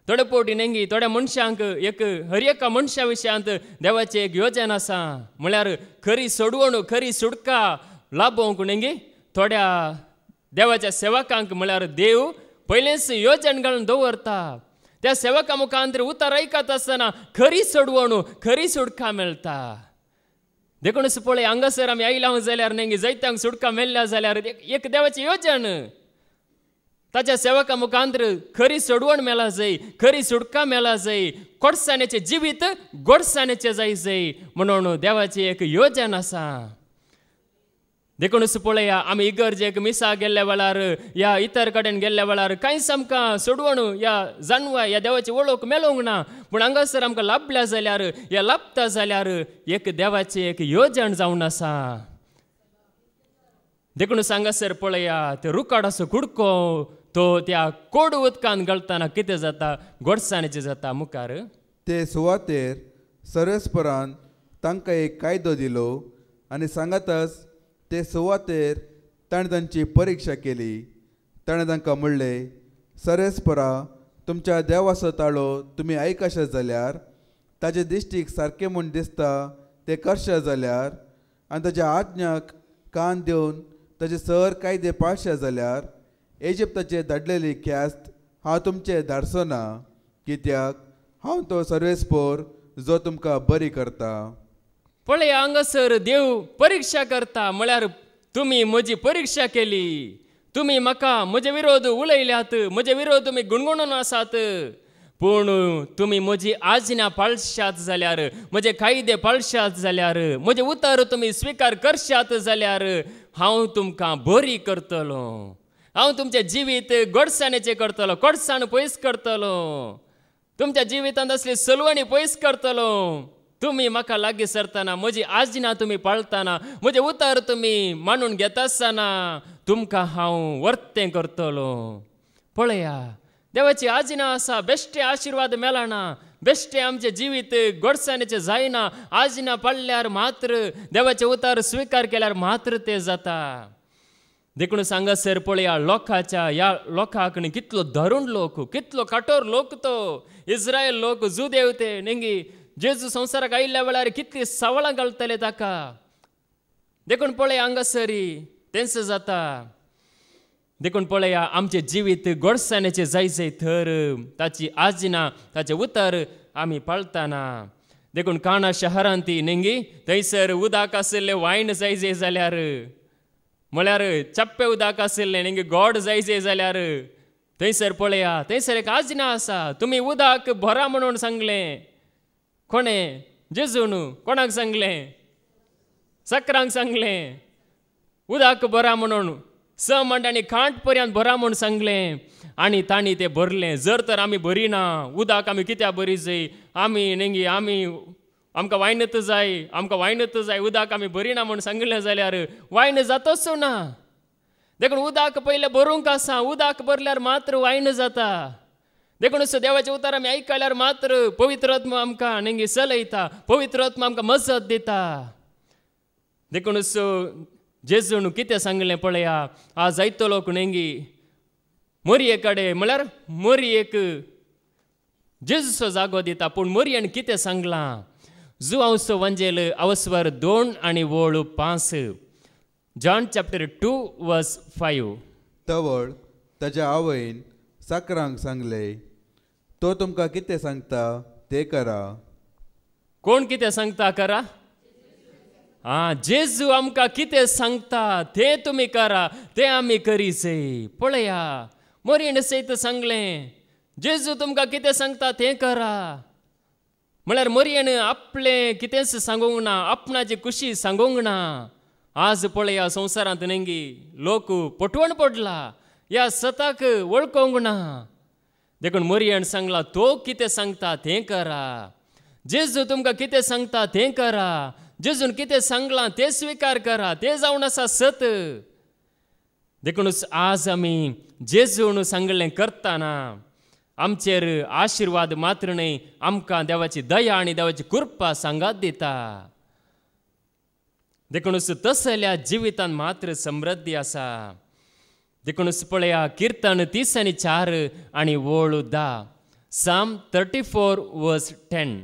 थोडे पोटी नेंगी थोड्या मनशांक एक हर एका मनशा विशयांत देवाची एक योजना आसा. म्हळ्यार खरी सोडवण खरी सुटका लाभोवंक नेंगी थोड्या देवाच्या सेवकांक म्हळ्यार देव पयलेच योजन घालून दवरता. त्या सेवका मुखांतर उतर आयकत आसतना खरी सोडवण खरी सुटका मेळटा. देखूनच पळय हांगासर आमी आयल्या जाल्यार नेंगी जायत्यांक सुटका मेळ्ळ्या जाल्यार एक देवाची योजन. ताच्या सेवका मुखांतर खरी सोडवण मेळा जाय. खरी सुटका मेळा जाय. खोडसाणेचें जिवीत गोडसाणेचें जाय म्हणून देवाची एक योजन आसा. देखूनच पळया आमी इगर्जेक मिसा गेल्ल्या वेळार या इतर कडेन गेल्ल्या वेळार कांयच आमकां सोडवण या जाणवा या देवाची वळख मेळोंक ना. पूण हांगासर आमकां लाभल्या जाल्यार या लाभता जाल्यार एक देवाची एक योजन जावन आसा. देखूनच हांगासर पळया ते रुखडाचो कुडको तो त्या कोड उदकांत घालतना कितें जाता गोडसाणेचें जाता. मुखार ते सुवातेर सरेस्परान तांकां एक कायदो दिलो आनी सांगातच ते सुवातेर ताणें तांची परिक्षा केली. ताणें तांकां म्हणलें सरेस्परा तुमच्या देवाचो ताळो तुमी आयकशे जाल्यार ताचे दिश्टीक सारकें म्हूण दिसता ते करशे जाल्यार आनी ताच्या आज्ञाक कान दिवन ताचे सर कायदे पाळशे जाल्यार इजिप्ताचे धाडलेली ख्यास्त हांव तुमचे धाडचो ना. कित्याक हांव तो सर्वेस्पोर जो तुमकां बरी करता. पळय हांगासर देव परिक्षा करता. म्हळ्यार तुम्ही म्हजी परीक्षा केली, तुम्ही म्हाका म्हजे विरोध उलयल्यात, म्हजे विरोध तुम्ही गुणगुणून आसात, पूण तुम्ही म्हजी आज्ञा पाळशात जाल्यार, म्हजे कायदे पाळशात जाल्यार, म्हजे उतर तुम्ही स्वीकार करशात जाल्यार हांव तुमकां बरी करतलो, हांव तुमचें जिवीत गोडसाणेचें करतलो, कोडसाण पयस करतलो, तुमच्या जिवितांत असली सलवणी पयस करतलो. तुम्ही म्हाका लागीं सरतना, म्हजी आज्ञा तुम्ही पाळतना, म्हजे उतर तुम्ही मानून घेता आसतना तुमकां हांव वर्तें करतलो. पळया, देवाची आज्ञा आसा, बेश्टे आशिर्वाद मेळना, बेश्टे आमचें जिवीत गोडसाणेचें जायना. आज्ञा पाळल्यार मात्र, देवाचे उतर स्वीकार केल्यार मात्र तें जाता. देखून सांगासर पळया, ह्या लोकाक न्ही कितलो धरून लोक, कितलो कठोर लोक तो इस्रायल लोक, जुदेव ते नेंगी जेजू संवसाराक आयिल्ल्या वेळार कितली सावळां घालतले ताका. देखून पळया हांगासरी तेंच जाता. देखून पळया, आमचें जिवीत गोडसाणेचें जायचें तर ताची आज्ञा, ताचें उतर आमी पाळतना. देखून काना शहरांत ती नेंगी थंयसर उदक आशिल्लें वायन जायचें जाल्यार, म्हळ्यार चप्पे उदक आशिल्लें नेंगी गोड जायचें जाल्यार थंयसर पळया, थंयसर एक आज्ञा आसा. तुमी उदक भरा म्हणून सांगलें. कोणें? जेजून. कोणाक सांगलें? सक्रांक सांगलें उदक भरा म्हणून. आनी खांट पर्यंत भरा म्हणून सांगलें आनी तांणी तें भरलें. जर तर आमी भरिना उदक, आमी कित्याक भरीचें? आमी नेंगी आमकां वायनत जाय, आमकां वायनत जाय, उदक आमी भरिना म्हणून सांगलें जाल्यार वायन जातोच ना. देखून उदक पयलें भरूंक आसा, उदक भरल्यार मात्र वायन जाता. देखून देवाचें उतर आमी आयकल्यार मात्र पवित्र आत्मा आमकां नेंगी चलयता, पवित्र आत्मा आमकां मजत दिता. देखून जेजून कितें सांगलें पळया, आज जायतो लोक नेंगी मोरये कडेन, म्हळ्यार मोरयेक जेजूचो जागो दिता, पूण मोरयेन कितें सांगलां? जुआंवचो वंजेल अवस्वर 2 आनी वोळ 5. जॉन चॅप्टर 2 वर्स 5. तवळ ताच्या आवयन साकरांक सांगले, तो तुमकां कितें सांगता तें करा. कोण कितें सांगता करा? जेजू आमकां कितें सांगता तें तुमी करा, तें आमी करीचें. पळया, मोरयेन सयत सांगलें, जेजू तुमकां कितें सांगता तें करा. म्हळ्यार मोरयेन आपलें कितेंच सांगूंक ना, आपणाची खुशी सांगूंक ना. आज पळया, संवसारांत नेंगी लोक पटवण पडला, ह्या सताक वळखोंक ना. देखून मोरयेन सांगला, तो कितें सांगता तें करा. जेजू तुमकां कितें सांगता तें करा. जेजून कितें सांगलां तें स्विकार करा, तें जावन आसा सत. देखून आज आमी जेजून सांगलें करतना आमचेर आशिर्वाद मात्र न्हय, आमकां देवाची दया आनी देवाची कृपा सांगात दिता. देखून तसल्या जिवितांत मात्र समृद्धी आसा. देखून पळया, कीर्तन 30:4 आनी वोळ 10. साम 34 वर्स 10.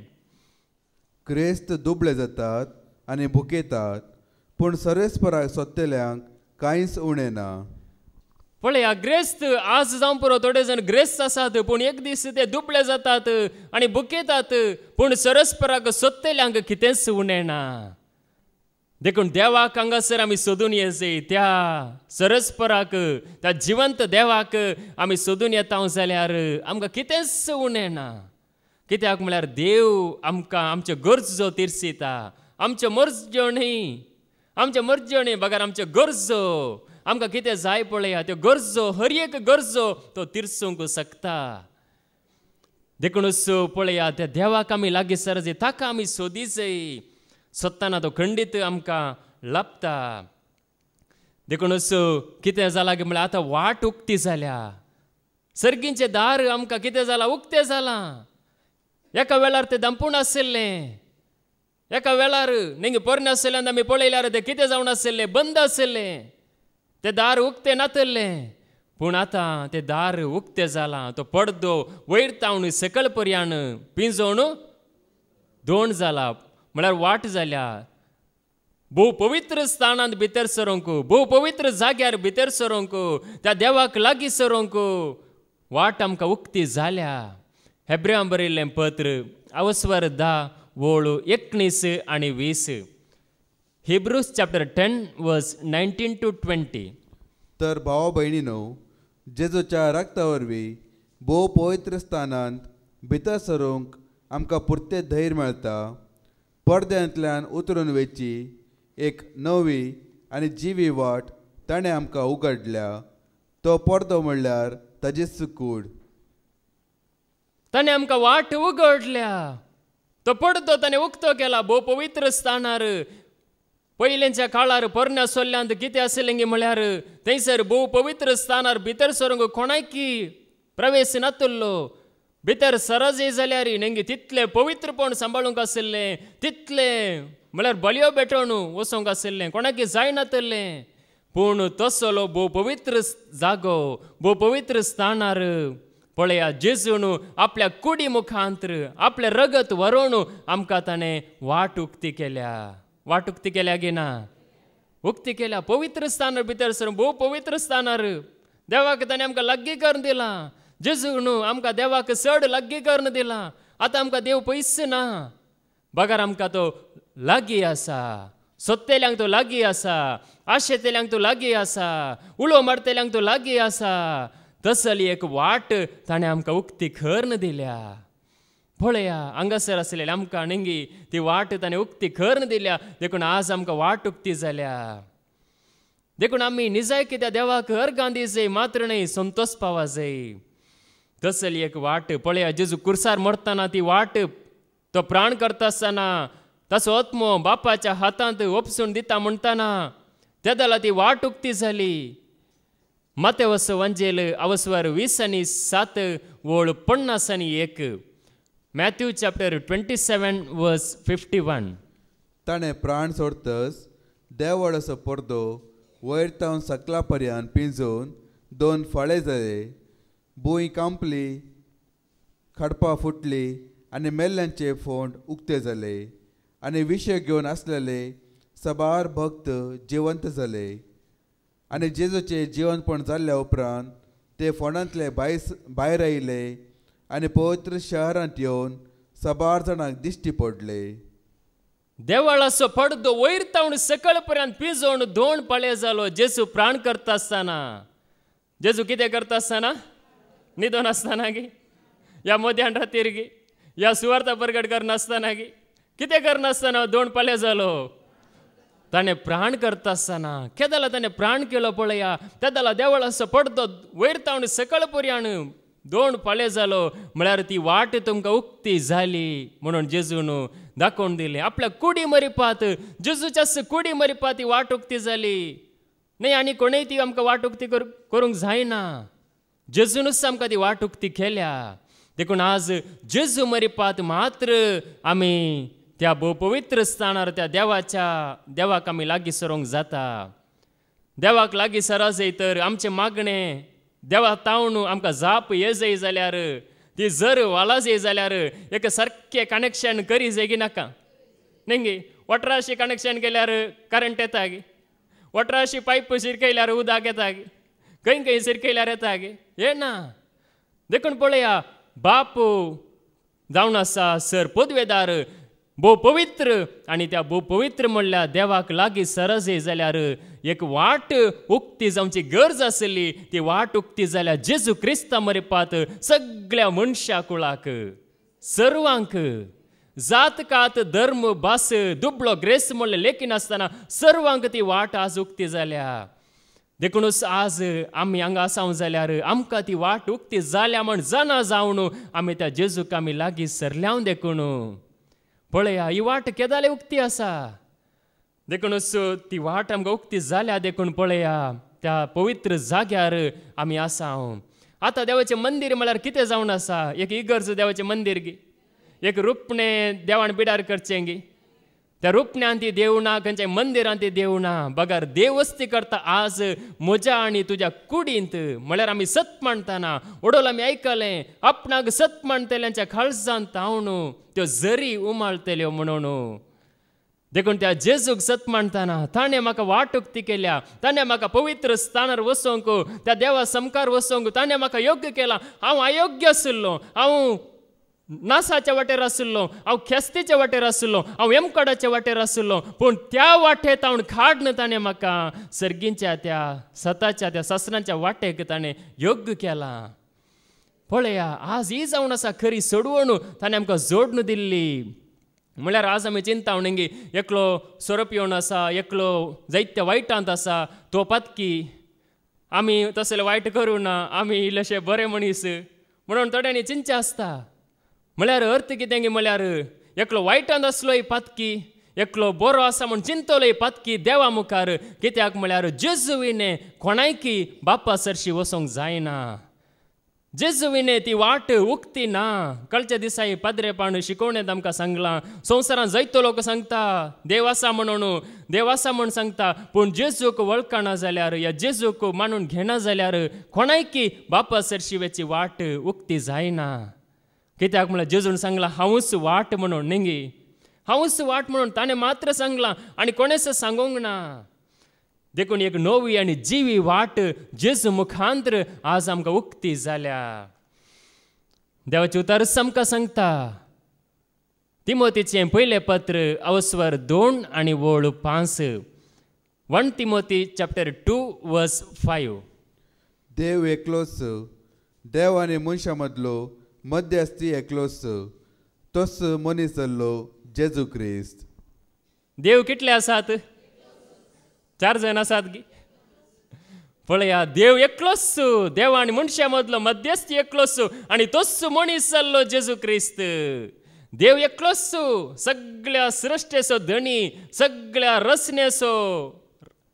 क्रेस्त दुबळे जातात आनी भुकेतात, पूण सर्वेस्पराक सोदतल्यांक कांयच उणें ना. पळया, ग्रेस्त आज जावं पुरो थोडे जाण ग्रेस्त आसात, पूण एक दीस ते दुबळे जातात आनी भुकेतात, पूण सरस्पराक सोदतल्यांक कितेंच उणें ना. देखून देवाक हांगासर आमी सोदून येयचे, त्या सरस्पराक, त्या जिवंत देवाक आमी सोदून येता जाल्यार आमकां कितेंच उणें ना. कित्याक म्हळ्यार देव आमकां आमच्यो गरजो तीर्सिता. आमच्यो मर्ज्यो न्ही, आमच्यो मर्ज्यो न्ही, बगर आमच्यो गरजो. आमकां कितें जाय पळया, त्यो गरजो, हर एक गरजो तो तीर्सूंक शकता. देखून पळया, त्या देवाक आमी लागीं सरचे, ताका आमी सोदीचें. सोदतना तो खंडीत आमकां लाभता. देखून कितें जालां की म्हळ्यार आतां वाट उक्ती जाल्या, सर्गींचें दार आमकां कितें जालां, उक्तें जालां. एका वेळार तें दांपून आशिल्लें, एका वेळार नेंगी पोरणे आशिल्ल्यान आमी पळयल्यार तें कितें जावन आशिल्लें, बंद आशिल्लें, तें दार उक्तें नातल्लें. पूण आतां तें दार उक्तें जालां. तो पडदो वयर तावन सकयल पर्यान पिंजोवन 2 जाला, म्हळ्यार वाट जाल्या. भोव पवित्र स्थानांत भितर सरोंक, भोव पवित्र जाग्यार भितर सरोंक, त्या देवाक लागीं सरोंक वाट आमकां उक्ती जाल्या. हेब्रेयां बरयल्लें पत्र अवस्वर 10 वोळ 19 आनी 20. Hebrews chapter 10 verse 19 to 20. तर भावा भयणीनो, जेजूच्या रक्ता वरवीं भोव पवित्र स्थानांत भितर सरूंक आमकां पुर्तें धैर्य मेळटा. पडद्यांतल्यान उतरून वयची एक नवी आनी जिवी वाट ताणें आमकां उगडल्या. तो पडदो म्हणल्यार ताचीच कूड. ताणें आमकां वाट उगडल्या. तो पडदो ताणें उक्तो केला भोव पवित्र स्थानार. पयलींच्या काळार पोरण्या सोल्ल्यांत कितें आसलें म्हळ्यार थंयसर भोव पवित्र स्थानार भितर सरूंक कोणायकी प्रवेश नासलो. भितर सरजे जाल्यार नेंगे तितलें पवित्रपण सांबाळूंक आसलें, तितलें म्हळ्यार बलयो भेटोवन वचोंक आसलें, कोणाकी जायनासलें. पूण तसलो भोव पवित्र जागो, भोव पवित्र स्थानार पळया जेजून आपल्या कुडी मुखांतर आपलें रगत व्हरोवन आमकां ताणें वाट उक्ती केल्या. वाट उक्ती केल्या गे ना, उक्ती केल्या. पवित्र स्थानार भितर सरून भोव पवित्र स्थानार देवाक ताणें आमकां लाग्गी करून दिला. जेजून आमकां देवाक चड लाग्गी करून दिला. आतां आमकां देव पयस ना, बगार आमकां तो लागीं आसा. सोदतेल्यांक तो लागीं आसा, आशेतेल्यांक तो लागीं आसा, उलो मारतेल्यांक तो लागीं आसा. तसली एक वाट ताणें आमकां उक्ती करून दिल्या. पळया हांगासर आसलेले आमकां नेंगी ती वाट ताणें उक्ती करून दिल्या. देखून आज आमकां वाट उक्ती जाल्या. देखून आमी निजाय कित्या देवाक अर्गां दी जाय, मात्र न्ही संतोष पावा जाय. तसली एक वाट पळया जेजू कुर्सार मरतना ती वाट तो प्राण करता आसतना ताचो आत्मो बापाच्या हातांत ओपसून दिता म्हणटाना त्या जाल्यार ती वाट उक्ती जाली. मातेवस वंजेल अवस्वर 20:7 वोळ 50:1. मॅथ्यू चॅप्टर 27 वर्स 51. ताणें प्राण सोडतस देवळ असो पडदो वयर तावन सकला पर्यंत पिंजून 2 फळे जाले. भूंय कांपली, खडपां फुटली आनी मेल्ल्यांचे फोंड उक्ते जाले. आनी विशय घेवन आसलेले सबार भक्त जिवंत जाले. आनी जेजूचे जिवंतपण जाल्ल्या उपरांत ते फोंडांतले भायर आयले आनी पवित्र शहरांत येवन सबार जाणांक दिश्टी पडले. देवळाचो पडदो वयर तावन सकल पर्यंत पिंजोवन 2 फळे जालो. जेजू प्राण करता आसतना, जेजू कितें करता आसतना, न्हिदोन आसतना गे, या मध्यान रातीर गे, या सुवार्ता प्रगट करनासतना गे, कितें करनासतना 2 फळे जालो. ताणें प्राण करता आसतना केदाला ताणें प्राण केलो. पळया त्या जाल्यार देवळाचो पडदो वयर तावन सकल पर्यंत 2 फळे जालो. म्हळ्यार ती वाट तुमकां उक्ती जाली म्हणून जेजून दाखोवन दिली. आपल्या कुडी मरिपात, जेजूच्या कुडी मरिपात ती वाट उक्ती जाली. न्ही आनी कोणूय ती आमकां वाट उक्ती करूंक जायना. जेजूनच आमकां ती वाट उक्ती केल्या. देखून आज जेजू मरिपात मात्र आमी त्या भोव पवित्र स्थानार त्या देवाक आमी लागीं सरोंक जाता. देवाक लागीं सरा जाय तर आमचें मागणें देवा तावन आमकां जाप ये जाय जाल्यार, ती जर वाला जाय जाल्यार एक सारकें कनेक्शन करी जाय की नाका. न्ही वट्राशी कनेक्शन केल्यार करंट येता गे, वट्राशी पायप शिरकयल्यार उदक येता गे, खंय शिरकयल्यार येता गे, येना. देखून पळया बाप जावन आसा सर पदवेदार भोव पवित्र, आनी त्या भोव पवित्र म्हणल्यार देवाक लागीं सरजे जाल्यार एक वाट उक्ती जावची गरज आसली. ती वाट उक्ती जाल्यार जेजू क्रिस्ता मरिपात सगळ्या मनशा कुळाक, सर्वांक, जात कात धर्म भास दुबळो ग्रेस म्हणलें लेखी नासतना सर्वांक ती वाट आज उक्ती जाल्या. देखूनच आज आमी हांगा आसांव जाल्यार आमकां ती वाट उक्ती जाल्या म्हण जाणा जावन आमी त्या जेजूक आमी लागीं सरल्याव. देखून पळया ही वाट केदाले उक्ती आसा. देखूनच ती वाट आमकां उक्ती जाल्या. देखून पळया त्या पवित्र जाग्यार आमी आसांव. आतां देवाचें मंदीर म्हळ्यार कितें जावन आसा? एक इगर्ज देवाचें मंदीर गे, एक रुपणें देवान बिडार करचें गे. त्या रुपण्यान ती देवना, खंयच्या मंदिरांत ती देवना. बगार देवस्ती करता आज म्हज्या आनी तुज्या कुडींत. म्हळ्यार आमी सत मांडटाना ओडोल आमी आयकलें, आपणाक सत मांडतेल्यांच्या काळजांत तावन त्यो झरी उमाळटल्यो म्हणून. देखून त्या जेजूक सत मांडटाना ताणें म्हाका वाट उक्ती केल्या. ताणें म्हाका पवित्र स्थानार वचोंक, त्या देवा समकार वचोंक ताणें म्हाका योग्य केला. हांव अयोग्य आशिल्लो, हांव नासाच्या वाटेर आसलो, हांव ख्यास्तेच्या वाटेर आसलो, हांव एमकाडाच्या वाटेर आसलो, पूण त्या वाटेंत हांव खाडन ताणें म्हाका सर्गींच्या त्या सताच्या त्या ससनाच्या वाटेक ताणें योग्य केला. पळया, आज ही जावन आसा खरी सोडवण ताणें आमकां जोडून दिल्ली. म्हळ्यार आज आमी चिंता म्हणगी एकलो सोरोप येवन आसा, एकलो जायत्या वायटांत आसा, तो पातकी आमी तसले वायट करूं ना, आमी इल्लेशे बरे मनीस म्हणून थोड्यांनी चिंता आसता. म्हळ्यार अर्थ कितें गे म्हळ्यार एकलो वायटांत आसलोय पातकी, एकलो बरो आसा म्हूण चिंतलोय पातकी देवा मुखार. कित्याक म्हळ्यार जेजुविने कोणायकी बापा सरशी वचोंक जायना. जेजुविने ती वाट उक्ती ना. कळच्या दिसा पाद्रेपाण शिकोवणेंत आमकां सांगलां, संवसारांत जायतो लोक सांगता देव आसा म्हणून, देव आसा म्हूण सांगता, पूण जेजूक वळखना जाल्यार या जेजूक मानून घेना जाल्यार कोणायकी बापा सरशिवेची वाट उक्ती जायना. कित्याक म्हळ्यार जेजून सांगलां हांवूच वाट म्हणून न्ही, हांवूच वाट म्हणून ताणें मात्र सांगलां आनी कोणेच सांगूंक ना. देखून एक नवी आनी जिवी वाट जेजू मुखांतर आज आमकां उक्ती जाल्या. देवाचें उतर आमकां सांगता तिमोथीचें पयलें पत्र अवस्वर 2 आनी वोळ 5. 1 तिमोथी चॅप्टर 2 वर्स 5. देव एकलोच, देव आनी मनशा मदलो मध्यस्थी एकलोच, तोच मनीस जाल्लो जेजू क्रिस्त. देव कितले आसात? 4 जण आसात गी. पळया, देव एकलोच, देव आनी मनशा मदलो मध्यस्थी एकलोच आनी तोच मनीस जाल्लो जेजू क्रिस्त. देव एकलोच, सगळ्या सृश्टेचो धनी, सगळ्या रचनेचो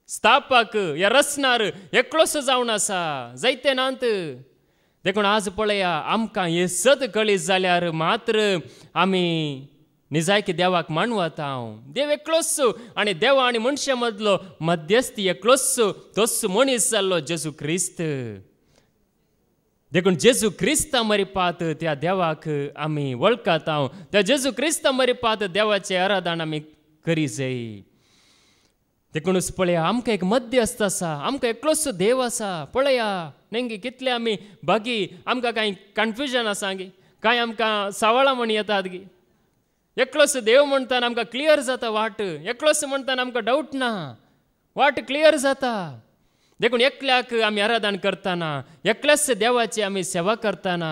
स्थापक, ह्या रचणार एकलोच जावन आसा, जायते नांत. देखून आज पळया, आमकां हे सत कळीत जाल्यार मात्र आमी निजायकी देवाक मानवता. देव एकलोच आनी देवा आनी मनशा मदलो मध्यस्थी एकलोच, तोच मनीस जाल्लो जेजू क्रिस्त. देखून जेजू क्रिस्ता मरिपात त्या देवाक आमी वळखता. त्या जेजू क्रिस्ता मरिपात देवाचें आराधन आमी करी जाय. देखूनच पळया, आमकां एक मध्यस्थ आसा, आमकां एकलोच देव आसा. पळया नेंगी कितले आमी बागी, आमकां कांय कन्फ्युजन आसा गे, कांय आमकां सावळां म्हण येतात गे. एकलोच देव म्हणटाना आमकां क्लियर जाता वाट, एकलोच म्हणटाना आमकां डावट ना, वाट क्लियर जाता. देखून एकल्याक आमी आराधन करतना, एकल्याच देवाची आमी सेवा करतना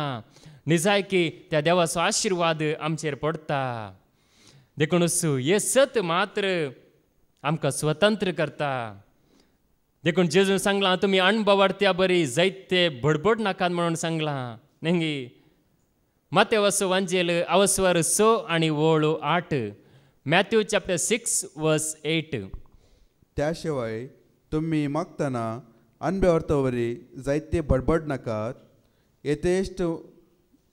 निजायकी त्या देवाचो आशिर्वाद आमचेर पडटा. देखूनच हे सत मात्र आमकां स्वतंत्र करता. देखून जेजून सांगलां तुमी अणभवार्थ्या बरी जायते बडबड नाकात म्हणून सांगलां न्ही. मातेवस वांजेल अवस्वर 6 आनी वोळ 8. मॅथ्यू चॅप्टर 6 वर्स 8. त्या शिवाय तुम्ही मागतना अनबेवरतवरी जायते बडबड नाकात. येतेश्ट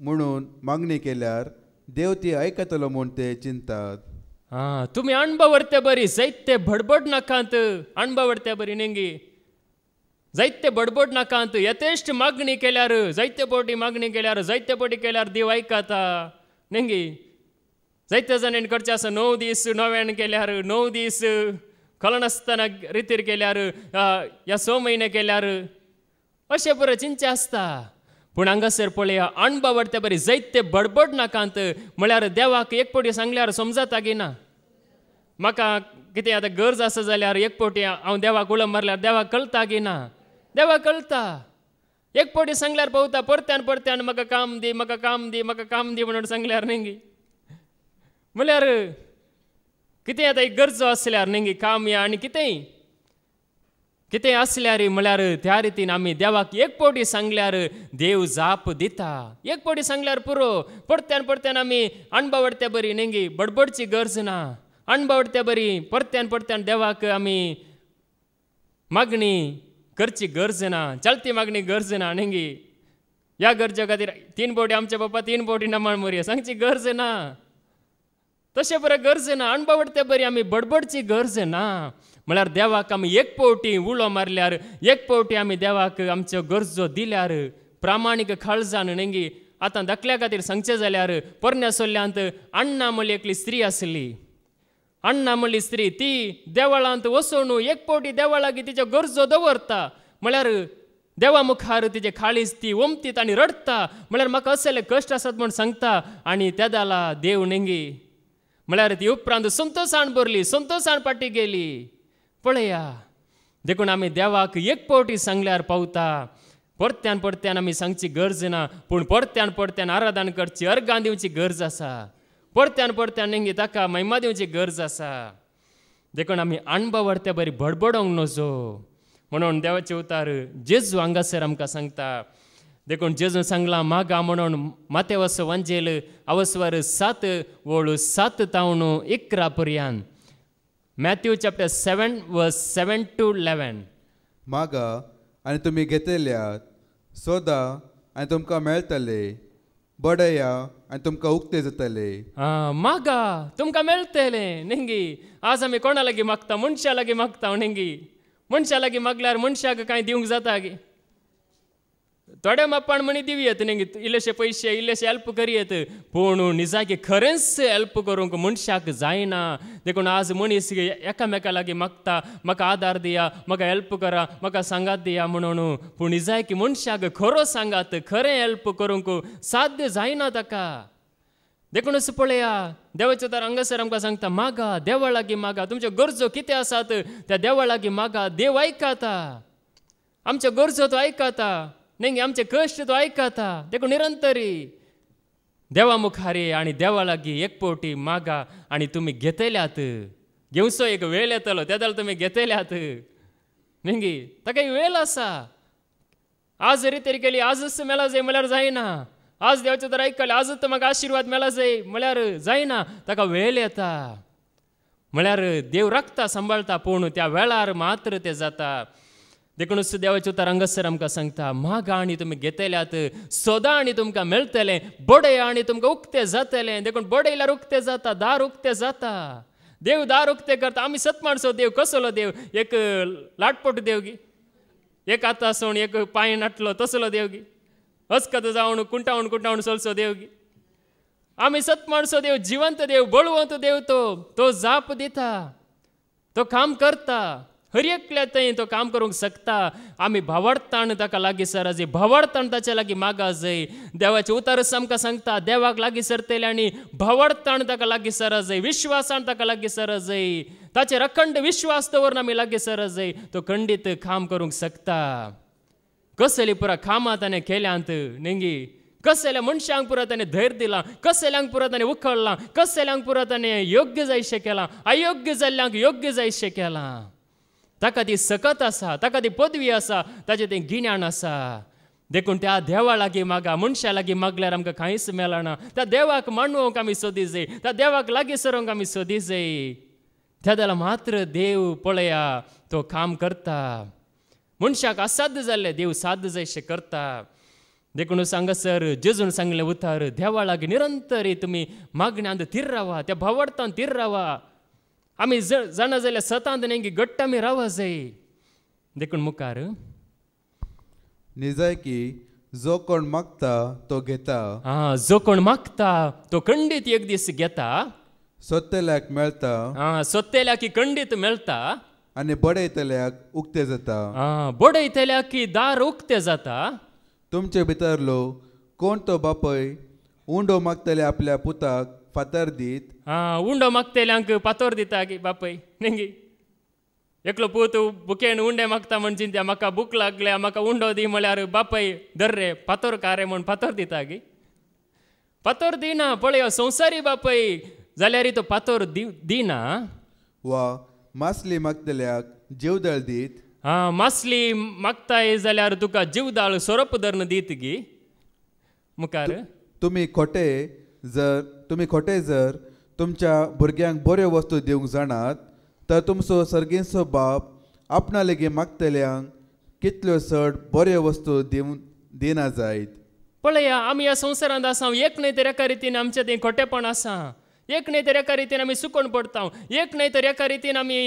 म्हणून मागणी केल्यार देव ती आयकतलो म्हूण ते चिंतात. तुमी अणभवार्थ्या बरी जायते बडबड नाकांत, अणभवार्थ्या बरी नेंगी जायते बडबड नाकांत. येतेश्ट मागणी केल्यार, जायते पोटी मागणी केल्यार, जायते पोटी केल्यार देव आयकता नेंगी. जायते जाणांनी करचे आसा 9 दीस नव्यान केल्यार, 9 दीस कळनासतना रितीर केल्यार, या 6 म्हयने केल्यार, अशें पुरो चिंचे आसता. पूण हांगासर पळया, अणभवार्थ्या बरी जायते बडबड नाकांत म्हळ्यार देवाक एक पोटी सांगल्यार समजता गे ना. म्हाका कितें आतां गरज आसा जाल्यार एक पोटी हांव देवाक उलो मारल्यार देवाक कळटा गे ना. देवाक कळटा. एक पोटी सांगल्यार पळोवता, परत्यान परत्यान म्हाका काम दी, म्हाका काम दी, म्हाका काम दी म्हणून सांगल्यार न्ही. म्हळ्यार कितें आतां एक गरजो आसल्यार न्ही, काम या आनी कितेंय आसल्यार म्हळ्यार त्या रितीन आमी देवाक एक पोटी सांगल्यार देव जाप दिता. एक पोटी सांगल्यार पुरो. परत्यान परत्यान आमी अणभवार्थ्या बरी न्ही, बडबडची गरज ना. अणभवार्थ्या बरी परत्यान परत्यान देवाक आमी मागणी करची गरज ना, चलती मागणी गरज ना न्ही. ह्या गरजे खातीर 3 पोटी आमचे बापा 3 पोटी नमाण मोरया सांगची गरज ना. तशें बरें गरज ना. अणभवार्थ्या बरी आमी बडबडची गरज ना. म्हळ्यार देवाक आमी एक पोवटी उलो मारल्यार, एक पोवटी आमी देवाक आमच्यो गरजो दिल्यार प्रामाणीक काळजान न्ही. आतां दाखल्या खातीर सांगचें जाल्यार पोरण्या सोल्ल्यांत अण्णा म्हणली एकली स्त्री आसली. अण्णा म्हणली स्त्री ती देवळांत वचून एक पोवटी देवळाक तिच्यो गरजो दवरता. म्हळ्यार देवा मुखार तिचे खाळीस ती ओमतीत आणि रडता म्हळ्यार म्हाका असले कश्ट आसात म्हूण सांगता आनी त्या दाला देव नेंगी म्हळ्यार ती उपरांत संतोशान भरली संतोशान पाटी गेली पळया देखून आमी देवाक एक पावटी सांगल्यार पावता परत्यान परत्यान आमी सांगची गरज ना पूण परत्यान परत्यान आराधना करची अर्गां दिवची गरज आसा परत्यान परत्यान नेंगी ताका महिमा दिवची गरज आसा देखून आमी अणभव बरी बडबडोंक नजो म्हणून देवाचे उतार जेजू हांगासर आमकां सांगता देखून जेजू सांगला मागा म्हणून मातेवस वांजेल अवस्वर 7 वळू 7 तावन 11 पर्यंत मॅथ्यू चॅप्टर 7 वर्स 7 to 11 मागा आनी तुमी घेतल्यात सोदा आनी तुमकां मेळटले बडया आनी तुमकां उक्ते जातले मागा तुमकां मेळटले नेंगी आज आमी कोणा लागीं मागता मनशा लागीं मागता नेंगी मनशा लागीं मागल्यार मनशाक कांय दिवंक जाता गे थोड्या मापान म्हणी दिवयेत नेंगी इल्लेशे पयशे इल्लेशे हेल्प करयेत पूण निजाकी खरेंच हेल्प करूंक मनशाक जायना देखून आज मनीस एकामेका लागीं मागता म्हाका आदार दिया म्हाका हेल्प करा म्हाका सांगात दिया म्हणून पूण निजाकी मनशाक खरो सांगात खरें हेल्प करूंक साध्य जायना ताका देखून असं पळया देवाचे तर हांगासर आमकां सांगता मागा देवा लागीं मागा तुमच्यो गरजो कितें आसात त्या देवा लागीं मागा देव आयकता आमच्यो गरजो तो आयकता नेंगी आमचे कश्ट तो आयकता देखून निरंतरी देवा मुखारी आनी देवा लागीं एक पावटी मागा आनी तुमी घेतल्यात घेवचो एक वेळ येतलो त्या जाल्यार तुमी घेतल्यात नेंगी ताका एक वेळ आसा आज जरी तरी केली आजच मेला जाय म्हळ्यार जायना आज देवाचे तर आयकले आजच म्हाका आशिर्वाद मेला जाय म्हळ्यार जायना ताका वेळ येता म्हळ्यार देव राखता सांबाळता पूण त्या वेळार मात्र ते जाता देखूनच देवाचे उतार हांगासर आमकां सांगता मागा आनी तुमी घेतल्यात सोदा आनी तुमकां मेळटलें बडया आनी तुमकां उक्तें जातलें देखून बडयल्यार उक्तें जाता दार उक्तें जाता देव दार उक्तें करता आमी सतमाणसो देव कसलो देव एक लाटपट देव गी एक हात आसून एक पांय नाटलो तसलो देव गी हस्कत जावन कुंटावून कुंटावून चलचो देव गी आमी सतमाणसो देव जिवंत देव बळवंत देव तो जाप दिता तो काम करता हर एकल्या थंय तो काम करूंक शकता आमी भावार्थान ताका लागीं सर जाय भावार्थान ताच्या लागीं मागा जाय देवाचे उतारच आमकां सांगता देवाक लागीं सरतले आनी भावार्थान ताका लागीं सर जाय विश्वासान ताका लागीं सर जाय ताचेर अखंड विश्वास दवरून आमी लागीं सर जाय तो खंडीत काम करूंक शकता कसली पुरा कामां ताणें केल्यांत नेंगी कसल्या मनशांक पुरा ताणें धैर्य दिलां कसल्यांक पुरा ताणें उखडलां कसल्यांक पुरा ताणें योग्य जायशें केलां अयोग्य जाल्ल्यांक योग्य जायशें केलां ताका ती सकत आसा ताका ती पदवी आसा ताचें तें गिन्यान आसा देखून त्या देवा लागीं मागा मनशा लागीं मागल्यार आमकां कांयच मेळना त्या देवाक मानवंक आमी सोदी जाय त्या देवाक लागीं सरोंक आमी सोदी जाय त्या जाल्यार मात्र देव पळया तो काम करता मनशाक असाध्य जाल्ले देव साध्य जायशें करता देखून हांगासर जेजून सांगलें उतार देवा लागीं निरंतरी तुमी मागण्यांत थीर रावा त्या भावार्थान थीर रावा आमी जाणा जाल्यार सतांत नेंगी घट्ट आमी रावा जाय देखून मुखार निजायकी जो कोण मागता तो घेता जो कोण मागता तो खंडीत एक दीस घेता सोदतेल्याक मेळटा सोदतेल्याक की खंडीत मेळटा आनी बडयतल्याक उक्तें जाता बडयतल्याक की दार उक्तें जाता तुमचे भितरलो कोण तो बापय उंडो मागतले आपल्या पुताक फातर दीत उंडो मागतल्यांक फातर दिता गे बापय नेंगी एकलो पूत बुकेन उंडे मागता म्हण चिंत्या म्हाका भूक लागल्या म्हाका उंडो दी म्हळ्यार बापय धर रे फातर कारे म्हण फातर दिता गे फातर दिना पळय संवसारी बापय जाल्यार तो फातर दिना वा मासली मागतल्याक जीवदळ दीत मासली मागताय जाल्यार तुका जीवदाळ सोरप धरण दीत गी मुखार तुमी खोटे जर तुमच्या भुरग्यांक बऱ्यो वस्तू दिवंक जाणात तर तुमचो सर्गेचो बाप आपणा लेगीत मागतल्यांक कितल्यो चड बऱ्यो वस्तू दिना जायत पळया आमी ह्या संवसारांत आसा एक न्हय तर एका रितीन आमचें तें खोटेपण आसा एक न्हय तर एका रितीन आमी सुकोवन पडटा एक न्हय तर एका रितीन आमी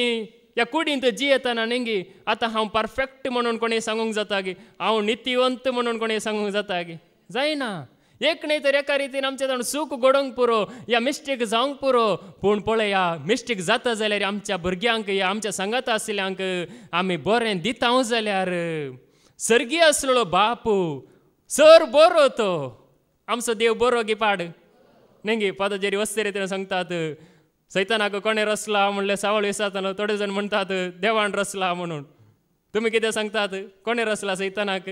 ह्या कुडींत जियेतना नेंगी आतां हांव परफेक्ट म्हणून कोणें सांगूंक जाता गे हांव नितीवंत म्हणून कोणें सांगूंक जाता गे जायना एक न्हय तर एका रितीन आमचें जाण सूख घडोवंक पुरो या मिस्टेक जावंक पुरो पूण पळया मिस्टेक जाता जाल्यार आमच्या भुरग्यांक या आमच्या सांगात आसल्यांक आमी बरें दिता जाल्यार सर्गीय असलेलो बापू सर बरो तो आमचो देव बरो गी पाड नेंगी पादाचेरी वस्ते रीतीन सांगतात सैतानाक कोणे रचला म्हणले सावळ विसातना थोडे जण म्हणतात देवान रचला म्हणून तुम्ही कितें सांगतात कोणे रचला सैतानाक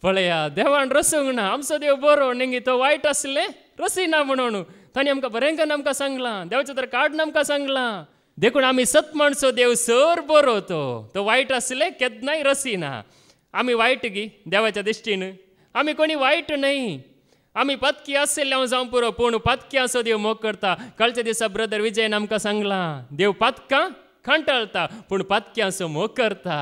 पळया देवान रसूंक ना आमचो देव बरो नेंगी तो वायट आसले रसिना म्हणून ताणी आमकां बरेंकन आमकां सांगलां देवाचें तर काडून आमकां सांगलां देखून आमी सत म्हणचो देव सर बरो तो वायट आसले केन्नाय रसिना आमी वायट गी देवाच्या दिश्टीन आमी कोणी वायट न्हय आमी पत्की आसले हांव जावं पुरो पूण पत्क्याचो देव मोग करता कालच्या दिसा ब्रदर विजयन आमकां सांगलां देव पत्कां खांटाळता पूण पत्क्याचो मोग करता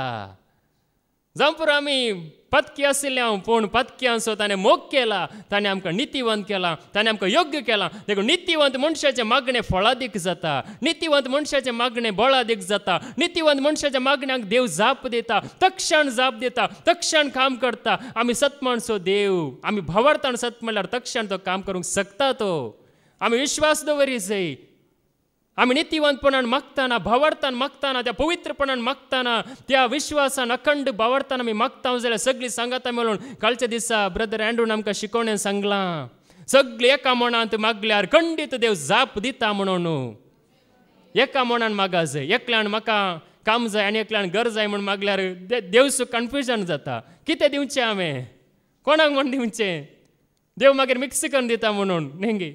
जावं पुरो आमी पत्की आसले हांव पूण पत्क्याचो ताणें मोग केला ताणें आमकां नितीवंत केला ताणें आमकां योग्य केलां देखून नितीवंत मनशाचें मागणें फळादीक जाता नितीवंत मनशाचें मागणें बळादीक जाता नितीवंत मनशाच्या मागण्यांक देव जाप दिता तक्षण जाप दिता तक्षण काम करता आमी सत म्हणचो देव आमी भावार्थान सत म्हणल्यार तक्षण तो काम करूंक शकता तो आमी विश्वास दवरी जाय आमी नितीवंतपणान मागताना भावार्थान मागताना त्या पवित्रपणान मागताना त्या विश्वासान अखंड भावार्थान आमी मागता जाल्यार सगळीं सांगाता मेळून कालच्या दिसा ब्रदर एंड्रून आमकां शिकोवणें सांगलां सगळीं एका मनांत मागल्यार खंडीत देव जाप दिता म्हणून एका मनान मागा जाय एकल्यान म्हाका काम जाय आनी एकल्यान घर जाय म्हूण मागल्यार देवचो कन्फ्युजन जाता कितें दिवचें हांवें कोणाक म्हण दिवचें देव मागीर मिक्स करून दिता म्हणून नेंगी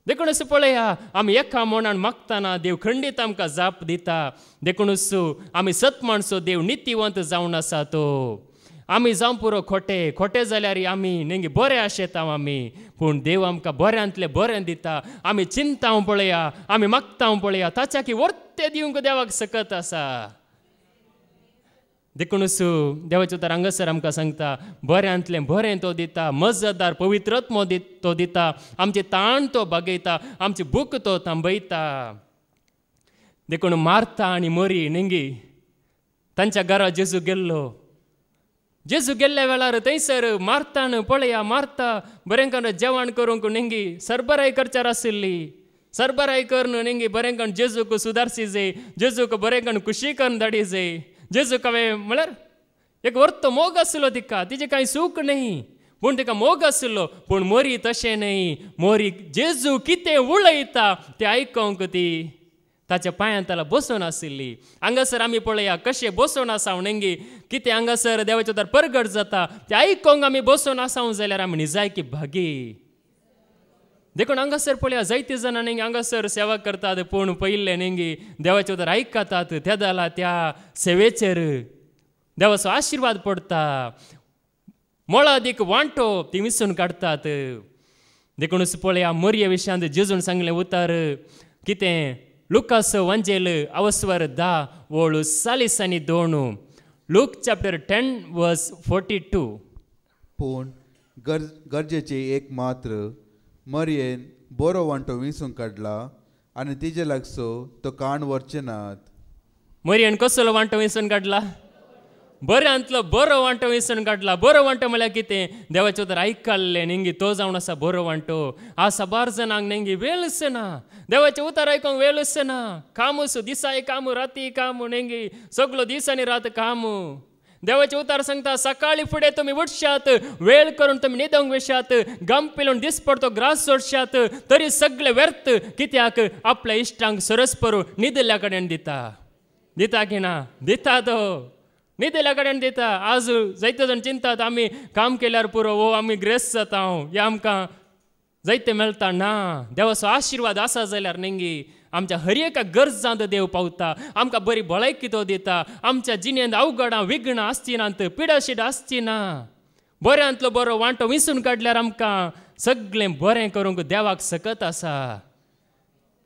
देखून असो पळया आमी एका मनान मागताना देव खंडीत आमकां जाप दिता देखूनच आमी सत म्हणचो देव नितीवंत जावन आसा तो आमी जावं पुरो खोटे जाल्यार आमी नेंगी बरें आशेता आमी पूण देव आमकां बऱ्यांतलें बरें दिता आमी चिंता पळया आमी मागता पळया ताच्या की वर्ते दिवंक देवाक सकत आसा देखूनच देवाचो तर हांगासर आमकां सांगता बऱ्यांतलें बरें तो दिता मजतदार पवित्रत्म तो दिता आमचे ताण तो बागयता आमची भूक तो थांबयता देखून मार्था आनी मरी नेंगी तांच्या घरा जेजू गेल्ल्या वेळार थंयसर मार्थान पळया मार्था बरेंकन जेवण करूंक नेंगी सरबराय करच्यार आशिल्ली सरबराय करून नेंगी बरेंकन जेजूक सुदारची जाय जेजूक बरेंकन खुशी करून धाडी जाय जेजूक हांवें म्हळ्यार एक वर्त मोग आसलो तिका तिजें कांय सूख न्हय पूण तिका मोग आसलो पूण मोरी तशें न्हय मोरी जेजू कितें उलयता तें आयकोंक ती ताच्या पांयान ताला बसून आशिल्ली हांगासर आमी पळया कशें बसून आसाव नेंगी कितें हांगासर देवाचो तर परगट जाता तें आयकोंक आमी बसून आसाव जाल्यार आमी निजायकी भागी देखून हांगासर पळया जायते जाणां नेंगी हांगासर सेवा करतात पूण पयले नेंगी देवाचो तर आयकतात त्या जाला त्या सेवेचेर देवाचो आशिर्वाद पडटा मोळादीक वांटो ती विसरून काडटात देखूनच पळया मोरये विशयांत जेजून सांगलें उतर कितें लुकास वांजेल अवस्वर 10 वळू 40 आनी 2 लूक चॅप्टर 10 वर्स 42 पूण गरजेची एक मात्र मरयेन बरो वांटो विंसूंक काडला आनी तिजे लागसो तो काण व्हरचे नात मरयेन कसलो वांटो विंसून काडला बऱ्यांतलो बरो वांटो विंसून काडला बरो वांटो म्हळ्यार कितें देवाचो तर आयकल्लें नेंगी तो जावन आसा बरो वांटो आसा बार जाणांक नेंगी वेळ आसना देवाचें उतर आयकोंक वेळ आसना कामूस दिसाय काम राती काम नेंगी सगळो दीस आनी रात काम देवाचें उतार सांगता सकाळी फुडें तुमी उठशात वेळ करून तुमी न्हिदोंक विशात गम पिलून दीस पडतो ग्रास सोडशात तरी सगळें व्यर्थ कित्याक आपल्या इश्टांक सरस्परू न्हिदल्या कडेन दिता की ना दिता तो न्हिदल्या कडेन दिता आज जायते जाण चिंतात आमी काम केल्यार पुरो वो आमी ग्रेस जाता हे आमकां जायते मेळटा ना देवाचो आशिर्वाद आसा जाल्यार नेंगी आमच्या हर एका गरजांत देव पावता आमकां बरी भलायकी तो दिता आमच्या जिणेंत अवघडां विघ्नां आसची नात पिडाशिडां आसची ना बऱ्यांतलो बरो वांटो विंसून काडल्यार आमकां सगळें बरें करूंक देवाक सकत आसा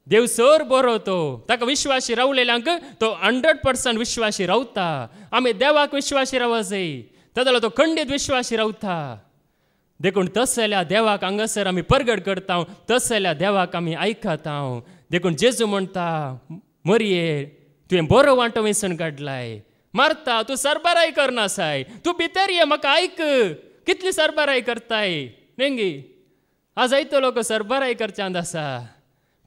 देव सर बरो तो ताका विश्वासी रावलेल्यांक तो 100% विश्वासी रावता आमी देवाक विश्वासी रावूंक जाय ताका तो खंडीत विश्वासी रावता देखून तस जाल्यार देवाक हांगासर आमी परगट करता तस जाल्यार देवाक आमी आयकता देखून जेजू म्हणटा मरये तुवें बरो वांटो विंसून काडलाय मार्था तूं सरबराय करनासाय तूं भितर ये म्हाका आयक कितली सरबराय करताय नेंगी आज जायतो लोक सरबराय करच्यांत आसा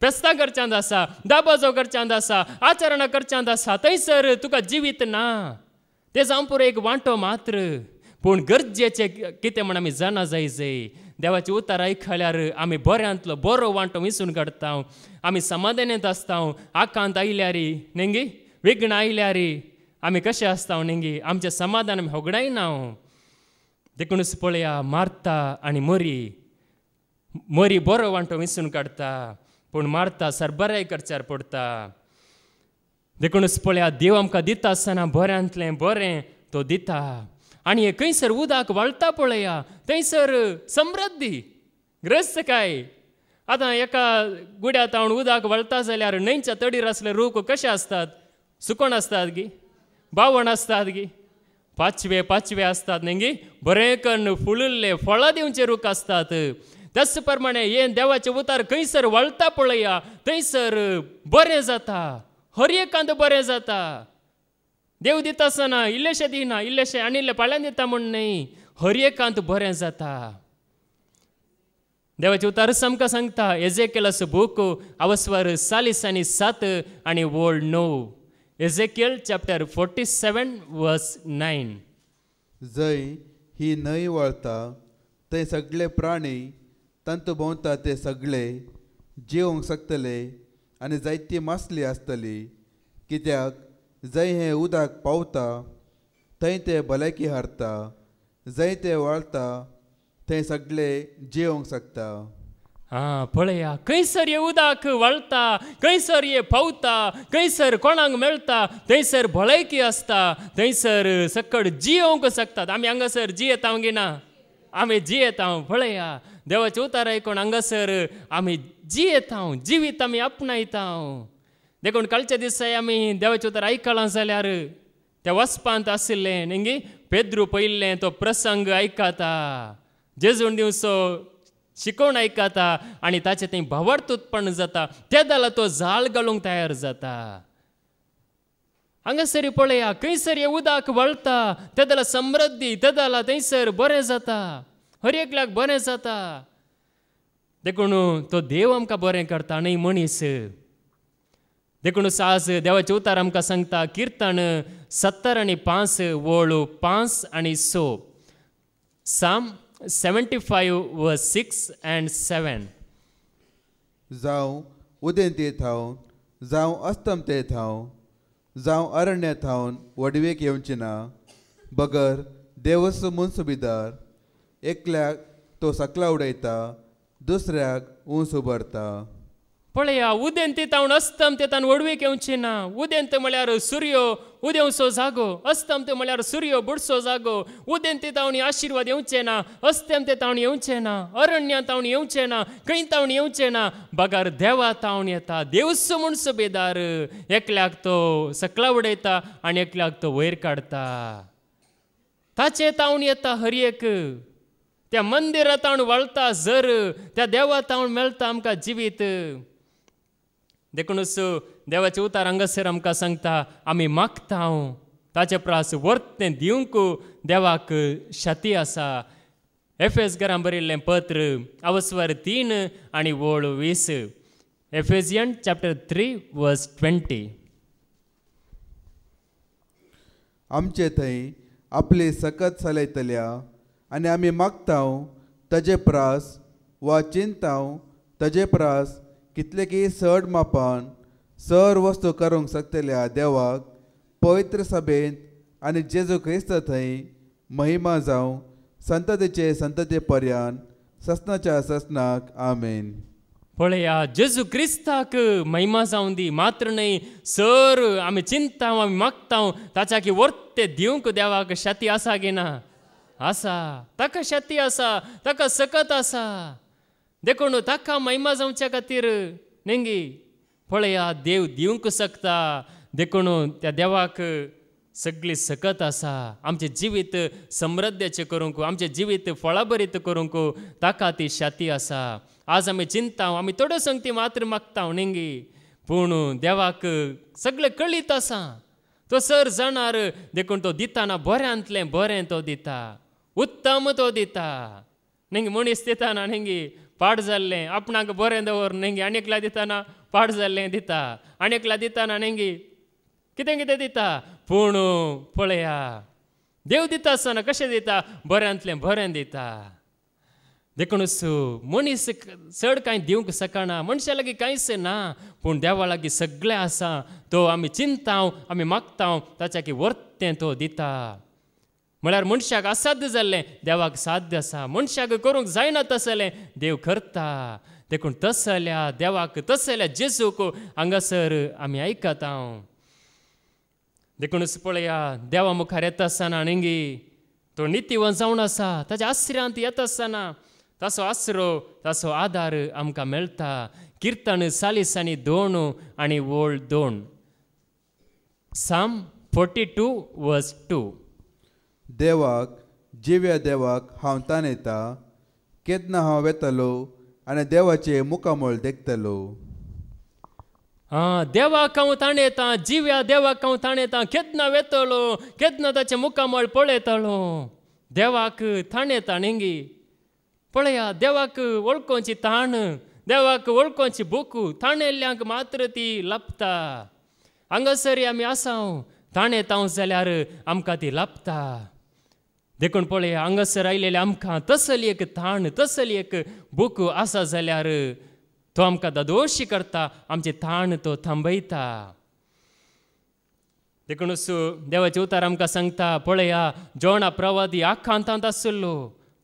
फेस्तां करच्यांत आसा दाबाजो करच्यांत आसा आचरणां करच्यांत आसा थंयसर तुका जिवीत ना ते जावन पुरो एक वांटो मात्र पूण गरजेचे कितें म्हण आमी जाणा जायचे देवाचे उतार आयकल्यार आमी बऱ्यांतलो बरो वांटो विसरून काडटा आमी समाधानांत आसता आकांत आयल्यार नेंगी विघ्न आयल्यार आमी कशें आसता नेंगी आमचें समाधान आमी होगडायना देखूनच पळया मार्ता आनी मरी बरो वांटो विसरून काडटा पूण मार्ता सरबराय करच्यार पडटा देखूनच पळया देव आमकां दिता आसतना बऱ्यांतलें बरें तो दिता आनी हे खंयसर उदक वळटा पळया थंयसर समृद्धी ग्रस्त काय आतां एका गुड्यांत हांव उदक वळटा जाल्यार न्हंयच्या तडीर आसले रूख कशे आसतात सुकोण आसतात गी बावण आसतात गी पाचवे आसतात न्ही बरें कन्न फुलल्ले फळां दिवचे रूख आसतात त्याच प्रमाणे हे देवाचे उतार खंयसर वळटा पळया थंयसर बरें जाता हर एकांत बरें जाता देव दिता आसतना इल्लेशें दिना इल्लेशें आनी पाळ्यान दिता म्हण न्ही हर एकांत बरें जाता देवाचे उतार आमकां सांगता एजेकियलाचो बूक अवस्वर 47 आनी वोळ 9 एजेकियल चॅप्टर 47 वर्स 9 जंय ही न्हंय वळता थंय सगळे प्राणी तंतू भोंवता ते सगळे जिवंक शकतले आनी जायती मासली आसतली कित्याक जंय हें उदक पावता थंय ते भलायकी हारता जंय ते वळता थंय सगळे जिवंक शकता पळया खंयसर हे उदक वळटा खंयसर हे पावता खंयसर कोणाक मेळटा थंयसर भलायकी आसता थंयसर सकड जियोंक शकतात आमी हांगासर जियेता गिना आमी जियेता पळया देवाचे उतार आयकून हांगासर आमी जियेता जिवीत आमी आपणायता देखून कालच्या दिसा आमी देवाचे उतार आयकलां जाल्यार त्या वचपांत आशिल्लें न्ही पेद्रू पयल्लें तो प्रसंग आयकता जेजून दिवचो शिकोवन आयकता आनी ताचें थंय भावार्थ उत्पन्न जाता ते जाला तो जाळ घालूंक तयार जाता हांगासर पळया खंयसर हे उदक वळटा ते जाला समृद्धी ते जाला थंयसर बरें जाता हर एकल्याक बरें जाता देखून तो देव आमकां बरें करता न्ही मनीस देखून आज देवाचे उतार आमकां सांगता किर्तन 70 आनी 5 वोळ 5 आनी 6 साम 75 verse 6 and 7 जावं उदेंत येत हांव जावं अस्तंत येत हांव जावं अरण्यांत हांव वडवेक येवचें ना बगर देवस मुनसुबीदार एकल्याक तो सकला उडयता दुसऱ्याक ऊंच उबरता पळया उदेंत येतावन अस्तंत येतान वडवेक येवचें ना उदेंत म्हळ्यार सूर्यो उदेवचो जागो अस्तंत म्हळ्यार सूर्यो बुडचो जागो उदेंत येतावन आशिर्वाद येवचें ना अस्तंत येतावन येवचें ना अरण्यांत हांव येवचें ना खंय तावन येवचें ना बगार देवा तावन येता देवस म्हूण सुबेदार एकल्याक तो सकला उडयता आनी एकल्याक तो वयर काडता ताचे तावन येता हर एक त्या मंदिरांत तावन वळता जर त्या देवा तावन मेळटा आमकां जिवीत देखूनच देवाचे उतार हांगासर आमकां सांगता आमी मागता ताचे प्रास वर्तें दिवंक देवाक शती आसा एफेसकारांक बरयल्लें पत्र अवस्वर 3 आनी वोळ 20 एफेसियन चॅप्टर 3 वर्स 20 आमचे थंय आपली सकत चलयतल्या आनी आमी मागता ताजे प्रास वा चिंता ताजे प्रास कितले की चड मापान सर वस्तू करूंक शकतल्या देवाक पवित्र सभेंत आनी जेजू क्रिस्त थंय महिमा जावं संततेचे संतते पर्यंत ससनाच्या ससनाक आमेन पळया जेजू क्रिस्ताक महिमा जावं दी मात्र न्ही सर आमी चिंता आमी मागता ताच्या की वर्ते दिवंक देवाक शती आसा गी ना आसा ताका शती आसा ताका सकत आसा देखून ताका महिमा जावच्या खातीर नेंगी पळया देव दिवंक शकता देखून त्या देवाक सगळी सकत आसा आमचें जिवीत समृद्धेचें करूंक आमचें जिवीत फळाभरीत करूंक ताका ती शाती आसा आज आमी चिंता आमी थोड्यो संगती मात्र मागता नेंगी पूण देवाक सगळें कळीत आसा तो सर जाणार देखून तो दिताना बऱ्यांतलें बरें तो दिता उत्तम तो दिता नेंगी मनीस दिताना नेंगी पाड जाल्लें आपणाक बरें दवर नेंगी आनीकला दिताना पाड जाल्लें दिता आनीकला दिताना नेंगी कितें कितें दिता पूण पळया देव दिता आसतना कशें दिता बऱ्यांतलें बरें दिता देखूनच मनीस चड कांय दिवंक शकना मनशा लागीं कांयच ना पूण देवा लागीं सगळें आसा तो आमी चिंताव आमी मागताव ताच्या वर्तें तो दिता म्हळ्यार मनशाक असाध्य जाल्लें देवाक साध्य आसा मनशाक करूंक जायना तसलें देव करता देखून तसं जाल्या देवाक तसं जाल्या जेजूक हांगासर आमी आयकता देखूनच पळया देवा मुखार येता आसतना न्ही तो नितीवन जावन आसा ताच्या आश्र्यांत येता आसतना ताचो आसरो ताचो आदार आमकां मेळटा किर्तन 42 आनी वोळ 2 साम 42:2 देवाक जिव्या देवाक हांव ताणयता केन्ना हांव वेतलो आनी देवाचे मुखामळ देखतलो देवाक हांव ताणयता जिव्या देवाक हांव ताणयता केन्ना वेतलो केन्ना ताचे मुखामळ पळयतलो देवाक ताणयता न्ही पळया देवाक वळखोवची ताण देवाक वळखोवची भूक ताणयल्ल्यांक मात्र ती लाभता हांगासर आमी आसाव ताणयता जाल्यार आमकां ती लाभता देखून पळया हांगासर आयलेले आमकां तसली एक ताण तसली एक भूक आसा जाल्यार तो आमकां दादोशी करता आमचे ताण तो थांबयता देखूनच देवाचे उतार आमकां सांगता पळया जोना प्रवादी आखांतांत आसलो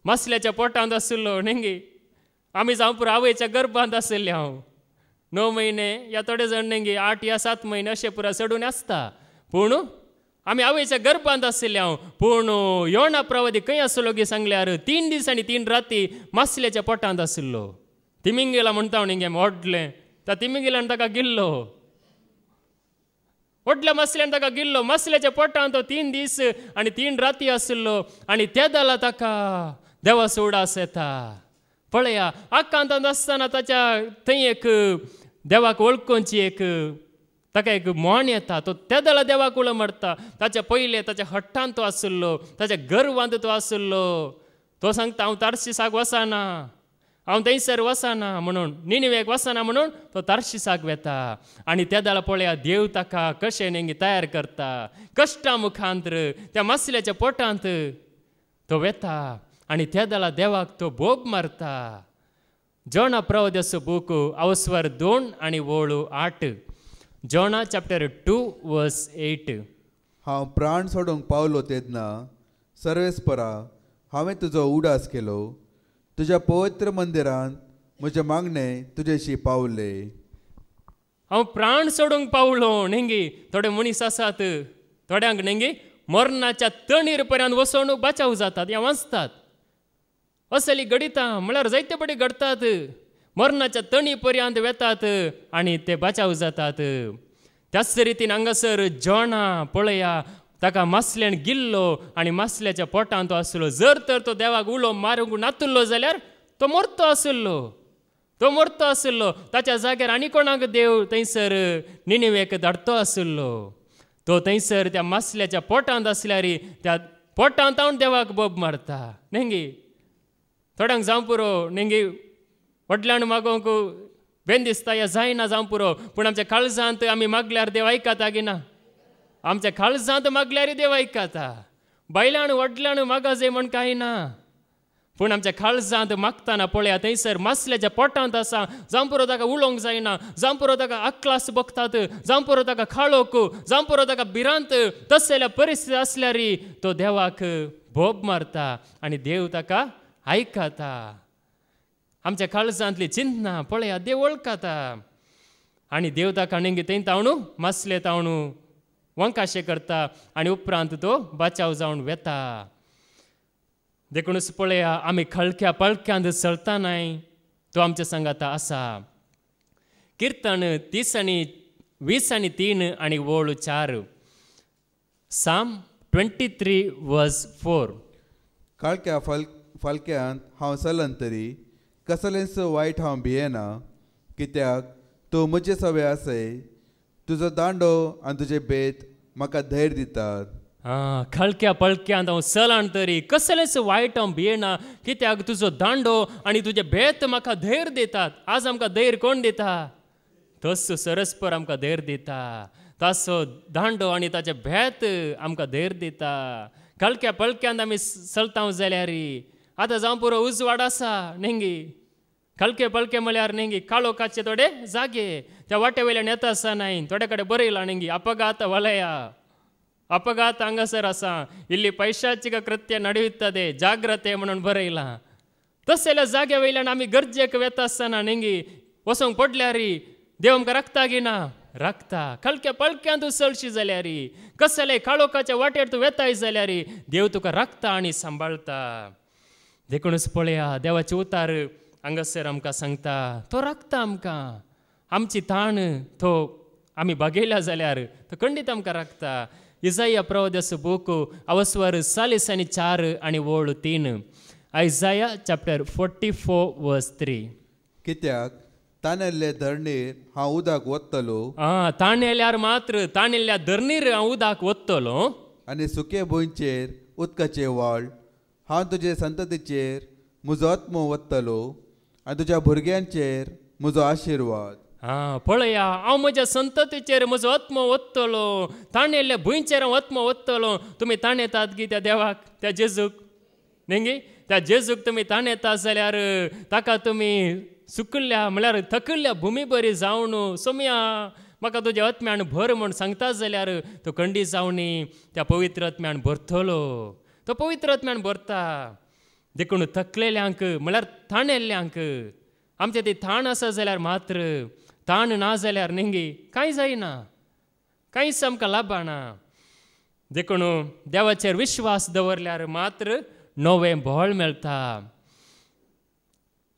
मसल्याच्या पोटांत आसलो न्ही आमी जावं पुरो आवयच्या गर्भांत आसले हांव 9 म्हयने या थोडे जाण न्ही 8 या 7 म्हयने अशें पुरो चडून आसता पूण आमी आवयच्या गर्भांत आसले हांव पूण योना प्रवादी खंय आसलो गे सांगल्यार 3 दीस आनी 3 राती मसल्याच्या पोटांत आसलो तिमिंगेला म्हणटा न्ही व्हडलें त्या तिमिंगेलान ताका गिल्लो व्हडल्या मसल्यान ताका गिल्लो मसल्याच्या पोटांत तो 3 दीस आनी 3 राती आसलो आनी त्या जाला ताका देवा सोडास येता पळया आकांतांत आसतना ताच्या थंय एक देवाक वळखोवची एक ताका एक मोण येता तो त्या दला देवाक उलो मारता ताच्या पयले ताच्या हट्टांत तो आसलो ताच्या गर्वांत तो आसलो तो सांगता हांव तार्शिसाक वचना हांव थंयसर वचना म्हणून निनिवेक वचना म्हणून तो तार्शिसाक वेता आनी त्या दला पळया देव ताका कशें न्ही तयार करता कश्टां मुखांतर त्या मसल्याच्या पोटांत तो वेता आनी त्या दला देवाक तो बोब मारता जोना प्रवाद्याचो बूक अवस्वर 2 आनी वोळ 8 जोना चॅप्टर 2:8 हांव प्राण सोडूंक पावलो तेन्ना सर्वेस्परा हांवें तुजो उडास केलो तुज्या पवित्र मंदिरांत म्हजे मागणे तुजेशी पावले हांव प्राण सोडूंक पावलो न्ही थोडे मनीस आसात थोड्यांक न्ही मरणाच्या तणीर पर्यंत वचून बचाव जातात या वाचतात असली घडितां म्हळ्यार जायते बडी घडतात मरणाच्या तणी पर्यंत वेतात आनी ते बचाव जातात त्याच रितीन हांगासर जोना पळया ताका मसल्यान गिल्लो आनी मसल्याच्या पोटांत तो आसलो जर तर तो देवाक उलो मारूंक नातुल्लो जाल्यार तो मरतो आसलो ताच्या जाग्यार आनी कोणाक देव थंयसर निनिवेक धाडतो आसलो तो थंयसर त्या मसल्याच्या पोटांत आसल्यार त्या पोटांत हांव देवाक बोब मारता न्ही थोड्यांक जावं पुरो न्ही व्हडल्यान मागोवंक बेन दिसता या जायना जावं पुरो पूण आमच्या काळजांत आमी मागल्यार देव आयकता गी ना आमच्या काळजांत मागल्यार देव आयकता बायलान व्हडल्यान मागा जे म्हण कांय ना पूण आमच्या काळजांत मागतना पळया थंयसर मसल्याच्या पोटांत आसा जावं पुरो ताका उलोवंक जायना जावं पुरो ताका आक्लास बगतात जावं पुरो ताका खाळोक जावं पुरो ताका भिरांत तसल्या परिस्थिती आसल्यार तो देवाक बोब मारता आनी देव ताका आयकता आमच्या काळजांतली चिंतना पळया देव वळखता आनी देव ताका न्ही थंय तावणू मसले तावणू वंकाशे करता आनी उपरांत तो बचाव जावन वेता देखूनच पळया आमी खळक्या पळक्यांत चलतानाय तो आमच्या संगाता आसा किर्तन 30:20-3 आनी वोळ 4 साम 23:4 काळक्या फालक्यांत हांव चलन तरी कसलेंच वायट हांव भियेना कित्याक तूं म्हजे सवे आसय तुजो दांडो आनी तुजे बेत म्हाका धैर्य दितात खळक्या पळक्यांत हांव चलान तरी कसलेंच वायट हांव भियेना कित्याक तुजो दांडो आनी तुजे बेत म्हाका धैर्य दितात आज आमकां धैर्य कोण दिता तस सरस्पर आमकां धैर्य दिता तासो दांडो आनी ताचे भेत आमकां धैर दिता. कळक्या पळक्यांत आमी चलता जाल्यार आतां जावं पुरो उजवाड आसा नेंगी. कळके पळके म्हळ्यार नेंगी काळोखाचे थोडे जागे त्या वाटे वयल्यान येता आसतना थोडे कडेन बरयला नेंगी अपघात वलया. अपघात हांगासर आसा. इल्ली पैशाची कृत्य नडयतदे जाग्रते म्हणून बरयलां. तसल्या जाग्या वयल्यान आमी गरजेक वेता आसतना नेंगी वसोंक पडल्यार देव आमकां रक्ता घेना. रक्ता कळक्या पळक्यांत तूं चलशी जाल्यार कसले काळोखाच्या वाटेर तूं वेताय जाल्यार देव तुका रक्ता आनी सांबाळता. देखूनच पळया देवाचे उतार हांगासर आमकां सांगता तो रक्ता आमकां. आमची ताण तो आमी बगयल्या जाल्यार तो खंडीत आमकां रक्ता. इसाया प्रवादस बूक अवस्वर 4 आनी 3. Isaiah chapter 44 verse 3. कित्याक ताणेल्ले धरणीर हांव उदक वतलो. ताणेल्यार मात्र ताणेल्ल्या धरणीर हांव उदक वतलो. आनी सुके भुंयचेर उदकाचे व्हाळ. हांव तुजे संततीचेर म्हजो आत्मो वतलो आनी तुज्या भुरग्यांचेर म्हजो आशिर्वाद. पळया हांव म्हज्या संततीचेर म्हजो आत्मो वतलो. ताणेल्ल्या भुंयचेर हांव आत्मो वतलो. तुमी ताणेतात गी त्या देवाक त्या जेजूक नेंगी. त्या जेजूक तुमी ताणेतात जाल्यार ताका तुमी सुकल्ल्या म्हळ्यार थकल्ल्या भुमी बरी जावन सोम्या म्हाका तुज्या आत्म्यान भर म्हूण सांगता जाल्यार तो खंडी जावन त्या पवित्र आत्म्यान भरतलो. तो पवित्र आत्म्यान भरता. देखून थकलेल्यांक म्हळ्यार ताणेल्ल्यांक आमचे ती ताण आसा जाल्यार मात्र ताण ना जाल्यार नेंगी कांय जायना. कांयच आमकां लाभना. देखून देवाचेर विश्वास दवरल्यार मात्र नवें बळ मेळटा.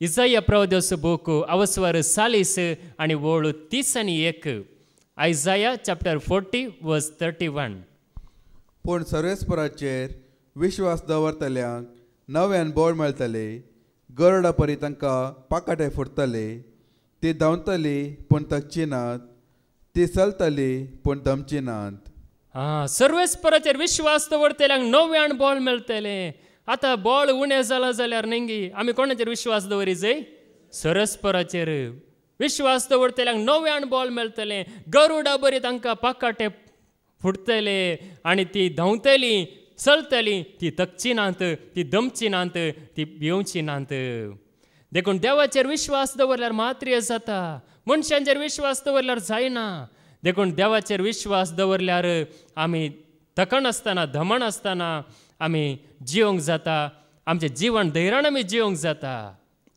इसाया प्रवादस बूक अवस्वर 40 आनी 31. Isaiah chapter 40 verse 31. पूण सर्वेस्पराचेर विश्वास दवरतल्यांक नव्यान बळ मेळटले. गरुडा परी तांकां पाकाटे फुटतले. ती धांवतली पूण थकची नात. ती चलतली पूण दमची नात. सर्वेस्पराचेर विश्वास दवरतल्यांक नव्यान बळ मेळटले. आतां बळ उणें जालां जाल्यार नेंगी आमी कोणाचेर विश्वास दवरी जाय. सर्वेस्पराचेर विश्वास दवरतल्यांक नव्यान बळ मेळटलें. गरुडा बरी तांकां पाकाटे फुटतले आनी ती धांवतली चलतली. ती थकची नात. ती दमची नात. ती भिवची नात. देखून देवाचेर विश्वास दवरल्यार मात्र हें जाता. मनशांचेर विश्वास दवरल्यार जायना. देखून देवाचेर विश्वास दवरल्यार आमी थकण आसतना धमण आसतना आमी जिवंक जाता. आमचें जीवन धैर्यान आमी जिवंक जाता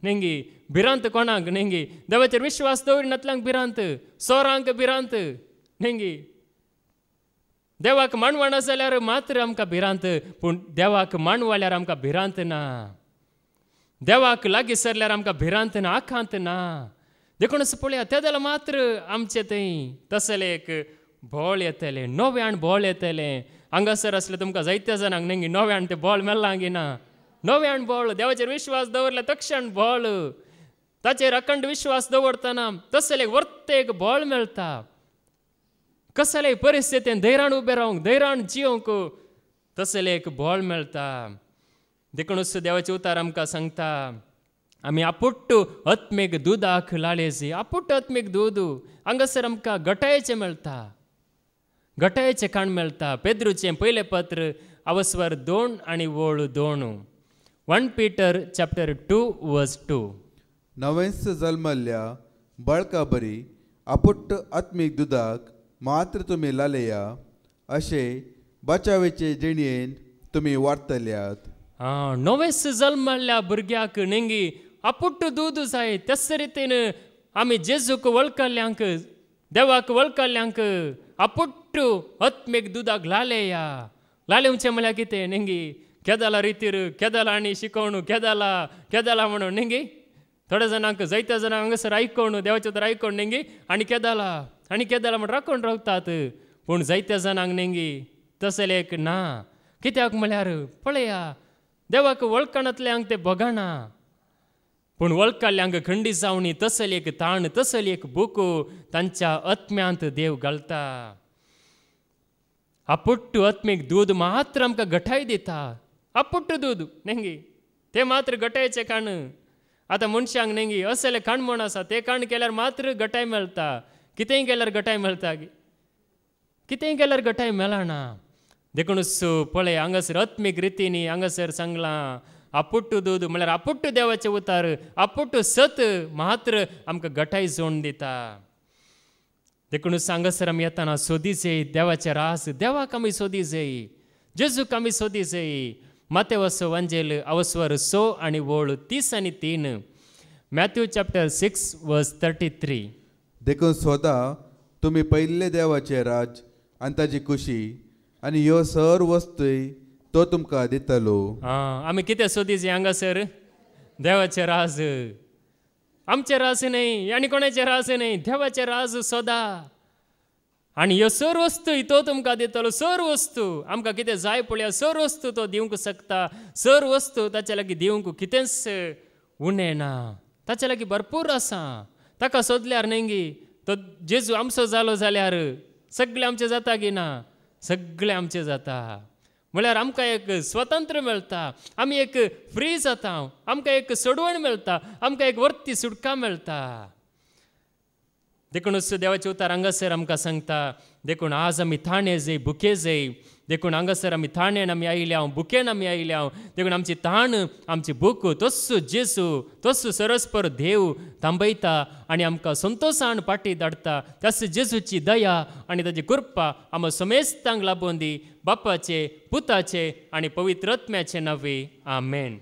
नेंगी. भिरांत कोणाक नेंगी. देवाचेर विश्वास दवरिनातल्यांक भिरांत. सोरांक भिरांत नेंगी. देवाक मानवना जाल्यार मात्र आमकां भिरांत. पूण देवाक मानवाल्यार आमकां भिरांत ना. देवाक लागीं सरल्यार आमकां भिरांत ना. आखांत ना. देखून पळया त्या जाल्यार मात्र आमचे थंय तसलें एक बळ येतलें. नव्यान बळ येतलें. हांगासर आसलें तुमकां जायत्या जाणांक नेंगी नव्यान तें बळ मेळ्ळां गी ना. नव्यान बळ देवाचेर विश्वास दवरल्यार तक्षण बळ. ताचेर अखंड विश्वास दवरतना तसलें वर्तेक बळ मेळटा. कसलेय परिस्थितीन धैर्यान उबें रावंक धैर्यान जिवंक तसलें एक बळ मेळटा. देखूनच देवाचे उतार आमकां सांगता आमी आपुट्ट आत्मीक दुदाक लाळेजी. आपुट्ट आत्मीक दूद हांगासर आमकां घटायेचें मेळटा. घटायेचें खाण मेळटा. पेद्रूचें पयलें पत्र अवस्वर 2 आनी 2. 1 Peter chapter 2 verse 2. नवेंच जल्मल्ल्या बाळका बरी आपुट्ट आत्मीक दुदाक मात्र तुमी लालेया. अशें बचावेचे जिणयेन तुमी वाडतल्यात. नवेंच जल्मल्ल्या भुरग्याक नेंगी आपुट्ट दूद जाय. तेच रितीन आमी जेजूक वळखल्ल्यांक देवाक वळखल्ल्यांक आपुट्ट आत्मीक दुदाक लालेया. लालेवचें म्हळ्यार कितें नेंगी. केदाला रितीर केदाला आनी शिकोवण केदाला म्हणून नेंगी. थोड्या जाणांक जायत्या जाणांक हांगासर आयकोण देवाचे तर आयकोण नेंगी आनी केदाला म्हणून राखून रावतात. पूण जायत्या जाणांक नेंगी तसलें एक ना. कित्याक म्हळ्यार पळया देवाक वळखनातल्यांक ते बगना. पूण वळखल्ल्यांक खंडी जावनी तसली एक ताण तसली एक बूक तांच्या आत्म्यांत देव घालता. आपुट्ट आत्मीक दूद मात्र आमकां घटाय दिता. आपुट्ट दूद नेंगी ते मात्र घटायचें खाण. आतां मनशांक नेंगी असलें खाण म्हण आसा ते खाण केल्यार मात्र घटाय मेळटा. कितेंय केल्यार घटाय मेळटा. कितेंय केल्यार घटाय मेळना. देखूनच पळय हांगासर आत्मीक रितीनी हांगासर सांगलां आपुट्टू दूद म्हळ्यार आपुट्टू देवाचे उतार, आपुट्टू सत मात्र आमकां घटाय जोड दिता. देखूनच हांगासर आमी येताना सोदी जाय देवाचे रास, देवाक आमी सोदी जाय, जेजूक आमी सोदी जाय. मातेवाचो वांजेल अवस्वर 6 आणि वोळ 30 आणि 3. मॅथ्यू चॅप्टर 6 वर्स 33. देखून सोदा तुमी पयले देवाचे राज आनी ताची खुशी, आनी ह्यो सर्व वस्तूय तो तुमकां दितलो. आमी कितें सोदी जाय हांगासर? देवाचे राज. आमचे रास न्हय आनी कोणाचे रास न्हय, देवाचे राज सोदा. आनी ह्यो सर वस्तू तो तुमकां दितलो. सर वस्तू आमकां कितें जाय पळया, सर वस्तू तो दिवंक शकता. सर वस्तू ताचे लागीं दिवंक कितेंच उणें ना, ताचे लागीं भरपूर आसा. ताका सोदल्यार न्ही तो जेजू आमचो जालो जाल्यार सगळें आमचें जाता की ना? सगळें आमचें जाता. म्हळ्यार आमकां एक स्वतंत्र मेळटा, आमी एक फ्री जाता, आमकां एक सोडवण मेळटा, आमकां एक वर्ती सुटका मेळटा. देखूनच देवाचे उतार हांगासर आमकां सांगता. देखून आज आमी थाणे जाय, बुके जाय. देखून हांगासर आमी थाण्यान आमी आयल्या, बुकेन आमी आयल्या. देखून आमची थाण, आमची बूक तोच जेजू, तोच सरस्पर देव थांबयता आनी आमकां संतोशान पाटी धाडटा. त्याच जेजूची दया आनी ताची कृपा आमकां समेस्तांक लाबोवन दी. बापाचे, पुताचे आनी पवित्र आत्म्याचे नांवे. आमेन.